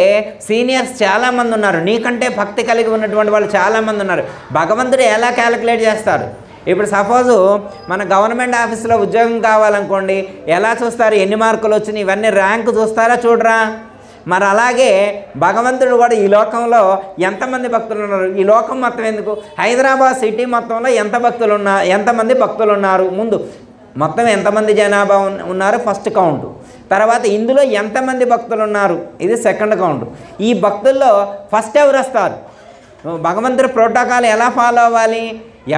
సీనియర్స్ చాలామంది ఉన్నారు, నీకంటే భక్తి కలిగి ఉన్నటువంటి వాళ్ళు చాలామంది ఉన్నారు. భగవంతుడు ఎలా క్యాలిక్యులేట్ చేస్తారు? ఇప్పుడు సపోజు మన గవర్నమెంట్ ఆఫీస్లో ఉద్యోగం కావాలనుకోండి, ఎలా చూస్తారు? ఎన్ని మార్కులు వచ్చినాయి, ఇవన్నీ ర్యాంకు చూస్తారా? చూడరా? మరి అలాగే భగవంతుడు కూడా ఈ లోకంలో ఎంతమంది భక్తులు ఉన్నారు, ఈ లోకం మొత్తం ఎందుకు, హైదరాబాద్ సిటీ మొత్తంలో ఎంతమంది భక్తులు ఉన్నారు, ముందు మొత్తం ఎంతమంది జనాభా ఉన్నారు ఫస్ట్ కౌంటు, తర్వాత ఇందులో ఎంతమంది భక్తులు ఉన్నారు ఇది సెకండ్ కౌంటు. ఈ భక్తుల్లో ఫస్ట్ ఎవరు వస్తారు? భగవంతుడి ప్రోటోకాల్ ఎలా ఫాలో అవ్వాలి?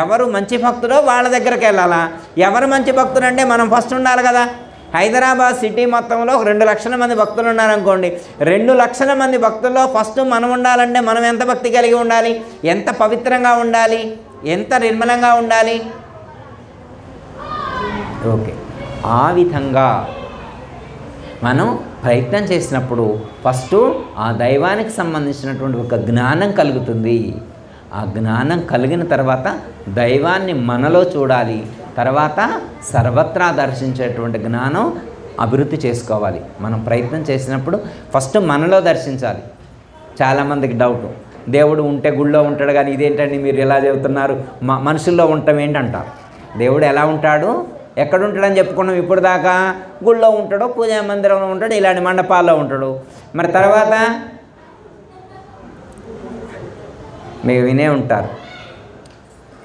ఎవరు మంచి భక్తులో వాళ్ళ దగ్గరికి వెళ్ళాలా? ఎవరు మంచి భక్తులు అంటే మనం ఫస్ట్ ఉండాలి కదా. హైదరాబాద్ సిటీ మొత్తంలో 2 లక్షల మంది భక్తులు ఉన్నారనుకోండి, 2 లక్షల మంది భక్తుల్లో ఫస్ట్ మనం ఉండాలంటే మనం ఎంత భక్తి కలిగి ఉండాలి, ఎంత పవిత్రంగా ఉండాలి, ఎంత నిర్మలంగా ఉండాలి? ఓకే, ఆ విధంగా మనం ప్రయత్నం చేసినప్పుడు ఫస్ట్ ఆ దైవానికి సంబంధించినటువంటి ఒక జ్ఞానం కలుగుతుంది. ఆ జ్ఞానం కలిగిన తర్వాత దైవాన్ని మనలో చూడాలి, తర్వాత సర్వత్రా దర్శించేటువంటి జ్ఞానం అభివృద్ధి చేసుకోవాలి. మనం ప్రయత్నం చేసినప్పుడు ఫస్ట్ మనలో దర్శించాలి. చాలామందికి డౌట్, దేవుడు ఉంటే గుళ్ళో ఉంటాడు కానీ ఇదేంటండి మీరు ఎలా చెబుతున్నారు, మనుషుల్లో ఉండటం ఏంటంటారు. దేవుడు ఎలా ఉంటాడు, ఎక్కడ ఉంటాడని చెప్పుకున్నాం ఇప్పుడు దాకా? గుళ్ళో ఉంటాడు, పూజా మందిరంలో ఉంటాడు, ఇలాంటి మండపాల్లో ఉంటాడు. మరి తర్వాత మీరు వినే ఉంటారు,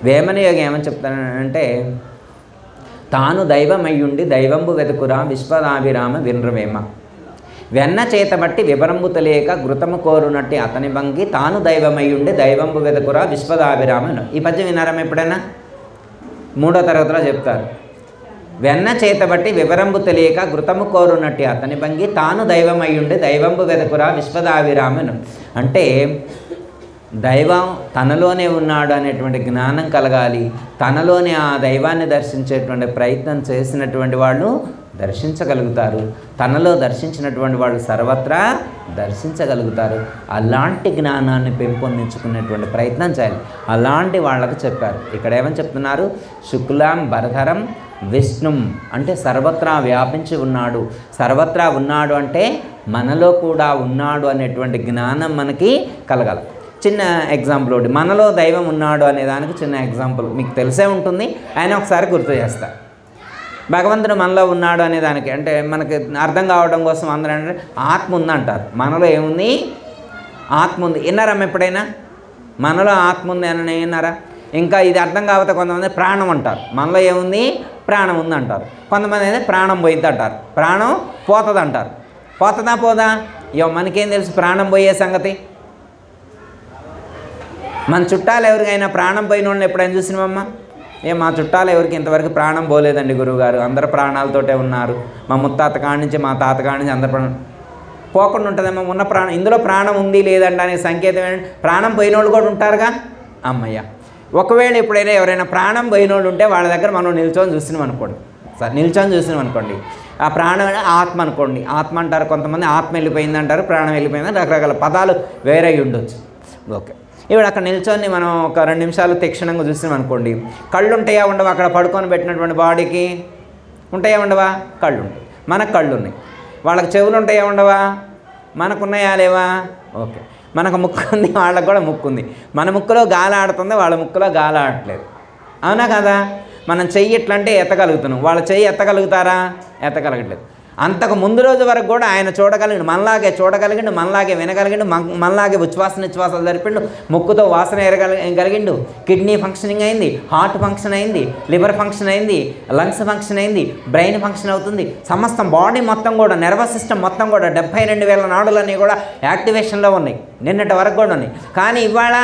వేమన యోగి ఏమని చెప్తానంటే, తాను దైవమయ్యుండి దైవంబు వెతుకురా విశ్వదాభిరామ వినరవేమ, వెన్న చేతబట్టి వివరంబు తెలియక ఘృతము కోరునట్టి అతని భంగి, తాను దైవమయ్యుండి దైవంబు వెతుకురా విశ్వదాభిరామ. ఈ పద్యం వినారా ఎప్పుడైనా? 3వ తరగతిలో చెప్తారు. వెన్న చేతబట్టి వివరంబు తెలియక ఘృతము కోరునట్టి అతని భంగి, తాను దైవమయ్యుండి దైవంబు వెతుకురా విశ్వదాభిరామను. అంటే దైవం తనలోనే ఉన్నాడు అనేటువంటి జ్ఞానం కలగాలి. తనలోనే ఆ దైవాన్ని దర్శించేటువంటి ప్రయత్నం చేసినటువంటి వాళ్ళు దర్శించగలుగుతారు. తనలో దర్శించినటువంటి వాళ్ళు సర్వత్రా దర్శించగలుగుతారు. అలాంటి జ్ఞానాన్ని పెంపొందించుకునేటువంటి ప్రయత్నం చేయాలి. అలాంటి వాళ్ళకు చెప్పారు. ఇక్కడ ఏమని చెప్తున్నారు? శుక్లాం భరధరం విష్ణుం, అంటే సర్వత్రా వ్యాపించి ఉన్నాడు. సర్వత్రా ఉన్నాడు అంటే మనలో కూడా ఉన్నాడు అనేటువంటి జ్ఞానం మనకి కలగాలి. చిన్న ఎగ్జాంపుల్ ఒకటి, మనలో దైవం ఉన్నాడు అనే దానికి చిన్న ఎగ్జాంపుల్ మీకు తెలిసే ఉంటుంది, ఆయన ఒకసారి గుర్తు చేస్తా. భగవంతుడు మనలో ఉన్నాడు అనే దానికి అంటే మనకి అర్థం కావడం కోసం అందరూ అంటే ఆత్మ ఉందంటారు. మనలో ఏముంది? ఆత్మ ఉంది. విన్నారమ్మ ఎప్పుడైనా? మనలో ఆత్మ ఉంది అని విన్నారా? ఇంకా ఇది అర్థం కాకపోతే కొంతమంది ప్రాణం అంటారు. మనలో ఏముంది? ప్రాణం ఉంది అంటారు. కొంతమంది అయితే ప్రాణం పోయిద్ది అంటారు. ప్రాణం పోతుంది అంటారు. పోతుందా పోదా? మనకేం తెలుసు ప్రాణం పోయే సంగతి? మన చుట్టాలు ఎవరికైనా ప్రాణం పోయిన వాళ్ళని ఎప్పుడైనా చూసినామమ్మా? మా చుట్టాలు ఎవరికి ఇంతవరకు ప్రాణం పోలేదండి గురువుగారు, అందరు ప్రాణాలతోటే ఉన్నారు, మా ముత్తాత కాడి నుంచి మా తాత కాడి నుంచి అందరు ప్రాణం పోకుండా ఉంటుందేమో. ఉన్న ప్రాణం ఇందులో ప్రాణం ఉంది లేదండి అనే సంకేతం ఏంటంటే ప్రాణం పోయిన వాళ్ళు కూడా ఉంటారుగా. అమ్మయ్య, ఒకవేళ ఎప్పుడైనా ఎవరైనా ప్రాణం పోయిన వాళ్ళు ఉంటే వాళ్ళ దగ్గర మనం నిల్చొని చూసినాం అనుకోండి, సార్ నిల్చొని చూసినాం అనుకోండి, ఆ ప్రాణం ఆత్మ అనుకోండి. ఆత్మ అంటారు కొంతమంది, ఆత్మ వెళ్ళిపోయింది అంటారు, ప్రాణం వెళ్ళిపోయింది, రకరకాల పదాలు వేరే ఉండొచ్చు. ఓకే, ఇప్పుడు అక్కడ నిల్చొని మనం ఒక 2 నిమిషాలు తీక్షణంగా చూసినాం అనుకోండి, కళ్ళు ఉంటాయా ఉండవా? అక్కడ పడుకొని పెట్టినటువంటి బాడీకి ఉంటాయా ఉండవా? కళ్ళు ఉంటాయి. మనకు కళ్ళు ఉన్నాయి. వాళ్ళకి చెవులు ఉంటాయా ఉండవా? మనకున్నాయా లేవా? ఓకే, మనకు ముక్కు ఉంది, వాళ్ళకు కూడా ముక్కు ఉంది. మన ముక్కులో గాలి ఆడుతుంది, వాళ్ళ ముక్కులో గాలి ఆడట్లేదు. అవునా కదా? మనం చెయ్యి ఎట్లంటే ఎత్తగలుగుతున్నాం, వాళ్ళ చెయ్యి ఎత్తగలుగుతారా? ఎత్తగలగట్లేదు. అంతకు ముందు రోజు వరకు కూడా ఆయన చూడగలిగిండు, మనలాగే చూడగలిగిండు, మనలాగే వినగలిగిండు, మనలాగే ఉచ్ఛ్వాస నిశ్వాసాలు జరిపిండు, ముక్కుతో వాసన ఎరగలిగిండు, కిడ్నీ ఫంక్షనింగ్ అయింది, హార్ట్ ఫంక్షన్ అయింది, లివర్ ఫంక్షన్ అయింది, లంగ్స్ ఫంక్షన్ అయింది, బ్రెయిన్ ఫంక్షన్ అవుతుంది. సమస్తం బాడీ మొత్తం కూడా, నర్వస్ సిస్టమ్ మొత్తం కూడా 72,000 నాడులన్నీ కూడా యాక్టివేషన్లో ఉన్నాయి. నిన్నటి వరకు కూడా ఉన్నాయి. కానీ ఇవాళ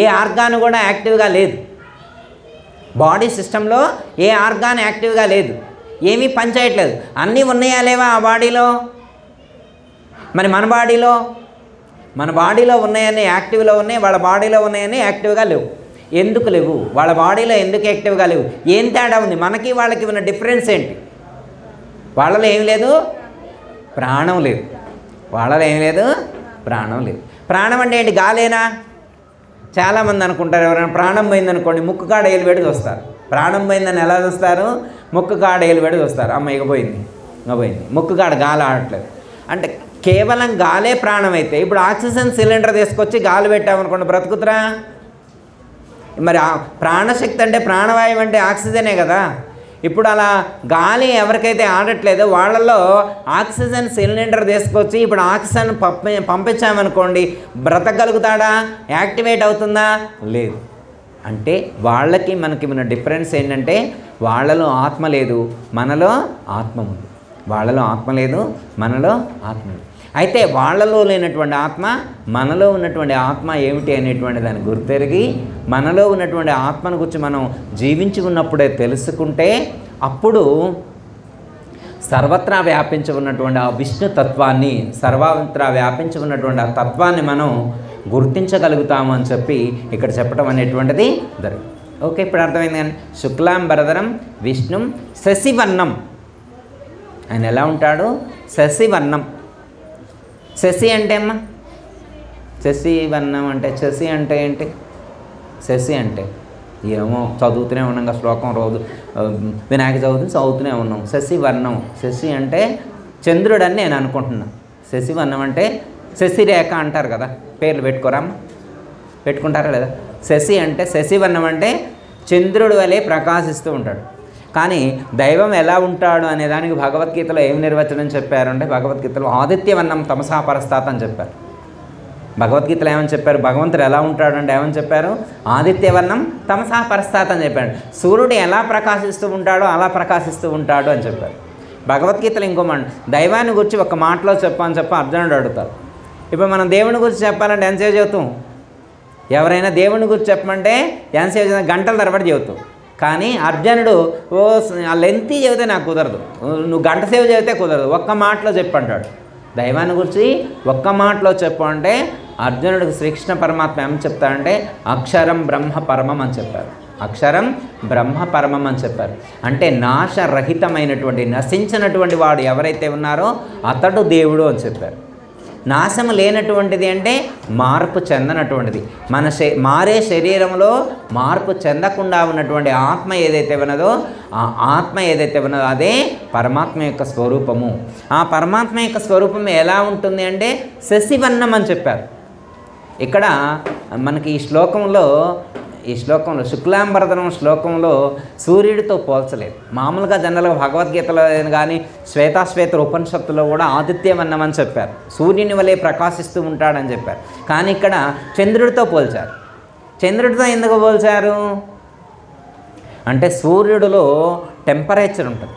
ఏ ఆర్గాన్ కూడా యాక్టివ్గా లేదు. బాడీ సిస్టంలో ఏ ఆర్గాన్ యాక్టివ్గా లేదు, ఏమీ పనిచేయట్లేదు. అన్నీ ఉన్నాయా లేవా ఆ బాడీలో? మరి మన బాడీలో ఉన్నాయని యాక్టివ్లో ఉన్నాయి, వాళ్ళ బాడీలో ఉన్నాయని యాక్టివ్గా లేవు. ఎందుకు లేవు? వాళ్ళ బాడీలో ఎందుకు యాక్టివ్గా లేవు? ఏం తేడా ఉంది? మనకి వాళ్ళకి ఉన్న డిఫరెన్స్ ఏంటి? వాళ్ళలో ఏం లేదు, ప్రాణం లేదు. వాళ్ళలో ఏం లేదు, ప్రాణం లేదు. ప్రాణం అంటే ఏంటి? గాలేనా? చాలామంది అనుకుంటారు, ఎవరైనా ప్రాణం పోయిందనుకోండి ముక్కు కాడ ఏలు పెడి చూస్తారు. ప్రాణం పోయిందని ఎలా చూస్తారు? ముక్కు కాడ ఏలు పెడి చూస్తారు. అమ్మ ఇక పోయింది, ముక్కు కాడ గాలి ఆడట్లేదు అంటే కేవలం గాలే ప్రాణం అయితే, ఇప్పుడు ఆక్సిజన్ సిలిండర్ తీసుకొచ్చి గాలి పెట్టామనుకోండి, బ్రతుకుతురా? మరి ప్రాణశక్తి అంటే, ప్రాణవాయువు అంటే ఆక్సిజనే కదా. ఇప్పుడు అలా గాలి ఎవరికైతే ఆడట్లేదో వాళ్ళల్లో ఆక్సిజన్ సిలిండర్ తీసుకొచ్చి ఇప్పుడు ఆక్సిజన్ పంపించామనుకోండి, బ్రతకగలుగుతాడా? యాక్టివేట్ అవుతుందా? లేదు. అంటే వాళ్ళకి మనకి ఉన్న డిఫరెన్స్ ఏంటంటే, వాళ్ళలో ఆత్మ లేదు, మనలో ఆత్మ ఉంది. వాళ్ళలో ఆత్మ లేదు, మనలో ఆత్మ ఉంది. అయితే వాళ్ళలో లేనటువంటి ఆత్మ, మనలో ఉన్నటువంటి ఆత్మ ఏమిటి అనేటువంటి దాన్ని గుర్తెరిగి, మనలో ఉన్నటువంటి ఆత్మను గురించి మనం జీవించి ఉన్నప్పుడే తెలుసుకుంటే, అప్పుడు సర్వత్రా వ్యాపించి ఉన్నటువంటి ఆ విష్ణు తత్వాన్ని, సర్వత్రా వ్యాపించి ఉన్నటువంటి ఆ తత్వాన్ని మనం గుర్తించగలుగుతాము అని చెప్పి ఇక్కడ చెప్పడం అనేటువంటిది జరుగుతుంది. ఓకే, ఇప్పుడు అర్థమైంది కానీ, శుక్లాంబరధరం విష్ణుం శశివర్ణం. ఆయన ఎలా ఉంటాడు? శశివర్ణం. శశి అంటే అమ్మా, శశివర్ణం అంటే, శశి అంటే ఏంటి? శశి అంటే ఏమో చదువుతూనే ఉన్నాం కదా శ్లోకం, రోజు వినాయక చవితి చదువుతూనే ఉన్నాం. శశివర్ణం, శశి అంటే చంద్రుడు అని నేను అనుకుంటున్నా. శశివర్ణం అంటే శశిరేఖ అంటారు కదా, పేర్లు పెట్టుకోరామ్మా, పెట్టుకుంటారా లేదా? శశి అంటే, శశివర్ణం అంటే చంద్రుడి వలె ప్రకాశిస్తూ ఉంటాడు. కానీ దైవం ఎలా ఉంటాడు అనే దానికి భగవద్గీతలో ఏం నిర్వచనం చెప్పారంటే, భగవద్గీతలో ఆదిత్యవర్ణం తమసా పరస్తాత్ అని చెప్పారు. భగవద్గీతలో ఏమని చెప్పారు? భగవంతుడు ఎలా ఉంటాడు అంటే ఏమని చెప్పారు? ఆదిత్యవర్ణం తమసా పరస్తాత్ అని చెప్పాడు. సూర్యుడు ఎలా ప్రకాశిస్తూ ఉంటాడో అలా ప్రకాశిస్తూ ఉంటాడు అని చెప్పారు. భగవద్గీతలో ఇంకో మాట, దైవాన్ని గురించి ఒక మాటలో చెప్పని చెప్పి అర్జునుడు అడుగుతారు. ఇప్పుడు మనం దేవుని గురించి చెప్పాలంటే ఎంతసేపు చెబుతాం? ఎవరైనా దేవుని గురించి చెప్పమంటే ఎంతసేపు గంటల తరబడి చెబుతాం. కానీ అర్జునుడు లెంతీ చెబితే నాకు కుదరదు, నువ్వు గంట సేపు చెబితే కుదరదు, ఒక్క మాటలో చెప్పంటాడు. దైవాన్ని గురించి ఒక్క మాటలో చెప్పు అంటే అర్జునుడికి శ్రీకృష్ణ పరమాత్మ ఏమని చెప్తాడంటే, అక్షరం బ్రహ్మ పరమం అని చెప్పారు. అక్షరం బ్రహ్మ పరమం అని చెప్పారు. అంటే నాశరహితమైనటువంటి, నశించినటువంటి వాడు ఎవరైతే ఉన్నారో అతడు దేవుడు అని చెప్పారు. నాశం లేనటువంటిది అంటే మార్పు చెందనటువంటిది. మారే శరీరంలో మార్పు చెందకుండా ఉన్నటువంటి ఆత్మ ఏదైతే ఉన్నదో, ఆ ఆత్మ ఏదైతే ఉన్నదో అదే పరమాత్మ యొక్క స్వరూపము. ఆ పరమాత్మ యొక్క స్వరూపం ఎలా ఉంటుంది అంటే శశివర్ణం అని చెప్పారు. ఇక్కడ మనకి ఈ శ్లోకంలో శుక్లాంబరధరం శ్లోకంలో సూర్యుడితో పోల్చలేదు. మామూలుగా జనరల్గా భగవద్గీతలో కానీ శ్వేతాశ్వేత ఉపనిషత్తులో కూడా ఆదిత్యవర్ణం అని చెప్పారు, సూర్యుని వలె ప్రకాశిస్తూ ఉంటాడని చెప్పారు. కానీ ఇక్కడ చంద్రుడితో పోల్చారు. చంద్రుడితో ఎందుకు పోల్చారు అంటే, సూర్యుడిలో టెంపరేచర్ ఉంటుంది.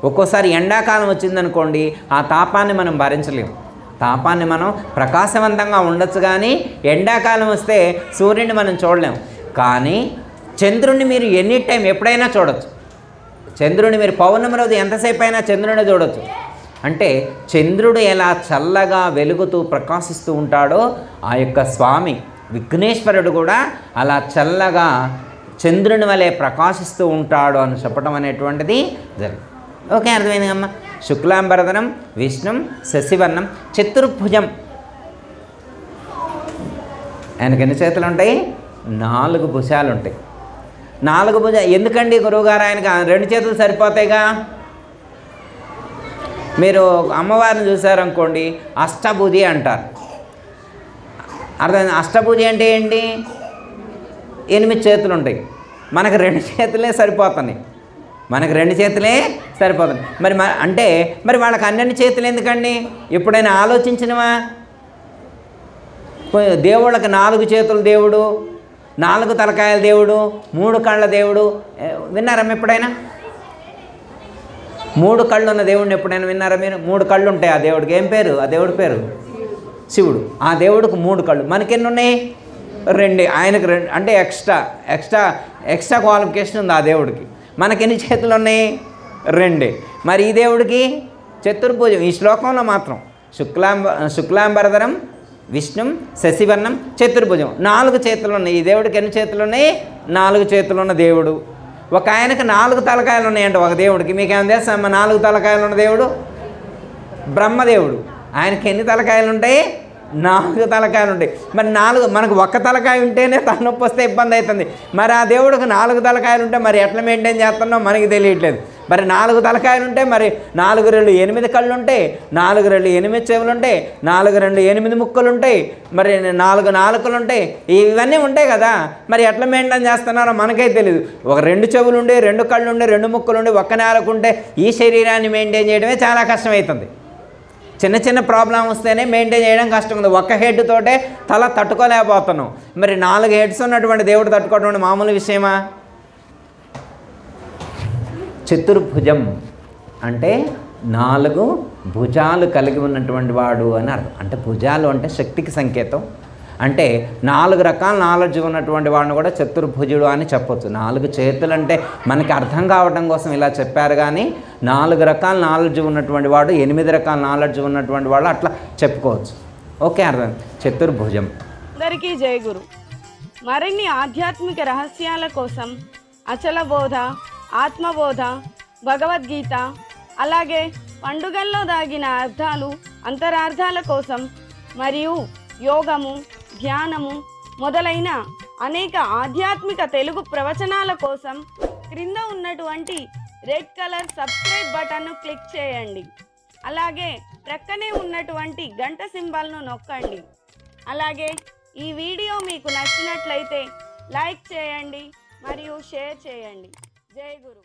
ఒక్కోసారి ఎండాకాలం వచ్చిందనుకోండి, ఆ తాపాన్ని మనం భరించలేము. తాపాన్ని మనం ప్రకాశవంతంగా ఉండొచ్చు, కానీ ఎండాకాలం వస్తే సూర్యుడిని మనం చూడలేము. కానీ చంద్రుడిని మీరు ఎనీ టైం ఎప్పుడైనా చూడొచ్చు. చంద్రుడిని మీరు పౌర్ణమి రోజు ఎంతసేపు అయినా చంద్రుడిని చూడొచ్చు. అంటే చంద్రుడు ఎలా చల్లగా వెలుగుతూ ప్రకాశిస్తూ ఉంటాడో, ఆ యొక్క స్వామి విఘ్నేశ్వరుడు కూడా అలా చల్లగా చంద్రుని వలె ప్రకాశిస్తూ ఉంటాడు అని చెప్పడం అనేటువంటిది జరిగింది. ఓకే, అర్థమైంది అమ్మ. శుక్లాంబరధనం విష్ణుం శశివర్ణం చతుర్భుజం. ఆయనకి ఎన్ని చేతులు ఉంటాయి? 4 భుజాలు ఉంటాయి. 4 భుజాలు ఎందుకండి గురువుగారు? ఆయనకి 2 చేతులు సరిపోతాయిగా. మీరు అమ్మవారిని చూసారనుకోండి, అష్టభుజి అంటారు. అర్థం? అష్టభుజి అంటే ఏంటి? 8 చేతులు ఉంటాయి. మనకు 2 చేతులే సరిపోతున్నాయి. మనకు 2 చేతులే సరిపోతుంది. మరి వాళ్ళకి అన్ని చేతులు ఎందుకండి? ఎప్పుడైనా ఆలోచించినవా? దేవుళ్ళకి 4 చేతులు దేవుడు, 4 తలకాయల దేవుడు, 3 కళ్ళ దేవుడు విన్నారా ఎప్పుడైనా? 3 కళ్ళు ఉన్న దేవుడిని ఎప్పుడైనా విన్నారా మీరు? 3 కళ్ళు ఉంటాయి ఆ దేవుడికి. ఏం పేరు ఆ దేవుడి పేరు? శివుడు. ఆ దేవుడికి 3 కళ్ళు. మనకెన్ని ఉన్నాయి? 2. ఆయనకు 2 అంటే ఎక్స్ట్రా క్వాలిఫికేషన్ ఉంది ఆ దేవుడికి. మనకెన్ని చేతులు ఉన్నాయి? 2. మరి ఈ దేవుడికి చతుర్భుజం. ఈ శ్లోకంలో మాత్రం శుక్లాంబరధరం విష్ణుం శశివర్ణం చతుర్భుజం, 4 చేతులు ఉన్నాయి. ఈ దేవుడికి ఎన్ని చేతులు ఉన్నాయి? 4 చేతులు ఉన్న దేవుడు. ఒక ఆయనకు 4 తలకాయలు ఉన్నాయంట ఒక దేవుడికి. మీకేమైనా తెలుసా? 4 తలకాయలు ఉన్న దేవుడు బ్రహ్మదేవుడు. ఆయనకి ఎన్ని తలకాయలు ఉంటాయి? 4 తలకాయలు ఉంటాయి. మరి మనకు ఒక్క తలకాయ ఉంటేనే తలనొప్పి వస్తే ఇబ్బంది అవుతుంది. మరి ఆ దేవుడికి 4 తలకాయలు ఉంటే మరి ఎట్లా మెయింటైన్ చేస్తున్నావు మనకి తెలియట్లేదు. మరి 4 తలకాయలు ఉంటే మరి 4 2 8 కళ్ళు ఉంటాయి, 4 2 8 చెవులు ఉంటాయి, 4 2 8 ముక్కలు ఉంటాయి, మరి 4 నాలుకలు ఉంటాయి. ఇవన్నీ ఉంటాయి కదా. మరి ఎట్లా మెయింటైన్ చేస్తున్నారో మనకైతే తెలియదు. ఒక 2 చెవులు ఉండి, 2 కళ్ళు ఉండి, 2 ముక్కలు ఉండి, ఒక్క నాలుక ఉంటే ఈ శరీరాన్ని మెయింటైన్ చేయడమే చాలా కష్టమవుతుంది. చిన్న ప్రాబ్లం వస్తేనే మెయింటైన్ చేయడం కష్టం ఉంది. ఒక్క హెడ్ తోటే తల తట్టుకోలేకపోతున్నాం. మరి 4 హెడ్స్ ఉన్నటువంటి దేవుడు తట్టుకోవడం మామూలు విషయమా? చతుర్భుజం అంటే 4 భుజాలు కలిగి ఉన్నటువంటి వాడు అని అర్థం. అంటే భుజాలు అంటే శక్తికి సంకేతం. అంటే 4 రకాల నాలెడ్జ్ ఉన్నటువంటి వాడిని కూడా చతుర్భుజుడు అని చెప్పొచ్చు. 4 చేతులు అంటే మనకి అర్థం కావడం కోసం ఇలా చెప్పారు, కానీ 4 రకాల నాలెడ్జ్ ఉన్నటువంటి వాడు, 8 రకాల నాలెడ్జ్ ఉన్నటువంటి వాడు అట్లా చెప్పుకోవచ్చు. ఓకే, అర్థం. చతుర్భుజం.
అందరికీ జై గురు. మరిన్ని ఆధ్యాత్మిక రహస్యాల కోసం అచల బోధ, ఆత్మబోధ, భగవద్గీత, అలాగే పండుగల్లో దాగిన అర్థాలు, అంతరార్థాల కోసం మరియు యోగము, ధ్యానము మొదలైన అనేక ఆధ్యాత్మిక తెలుగు ప్రవచనాల కోసం క్రింద ఉన్నటువంటి రెడ్ కలర్ సబ్స్క్రైబ్ బటన్ను క్లిక్ చేయండి. అలాగే ప్రక్కనే ఉన్నటువంటి గంట సింబల్ను నొక్కండి. అలాగే ఈ వీడియో మీకు నచ్చినట్లయితే లైక్ చేయండి మరియు షేర్ చేయండి. జై గురు.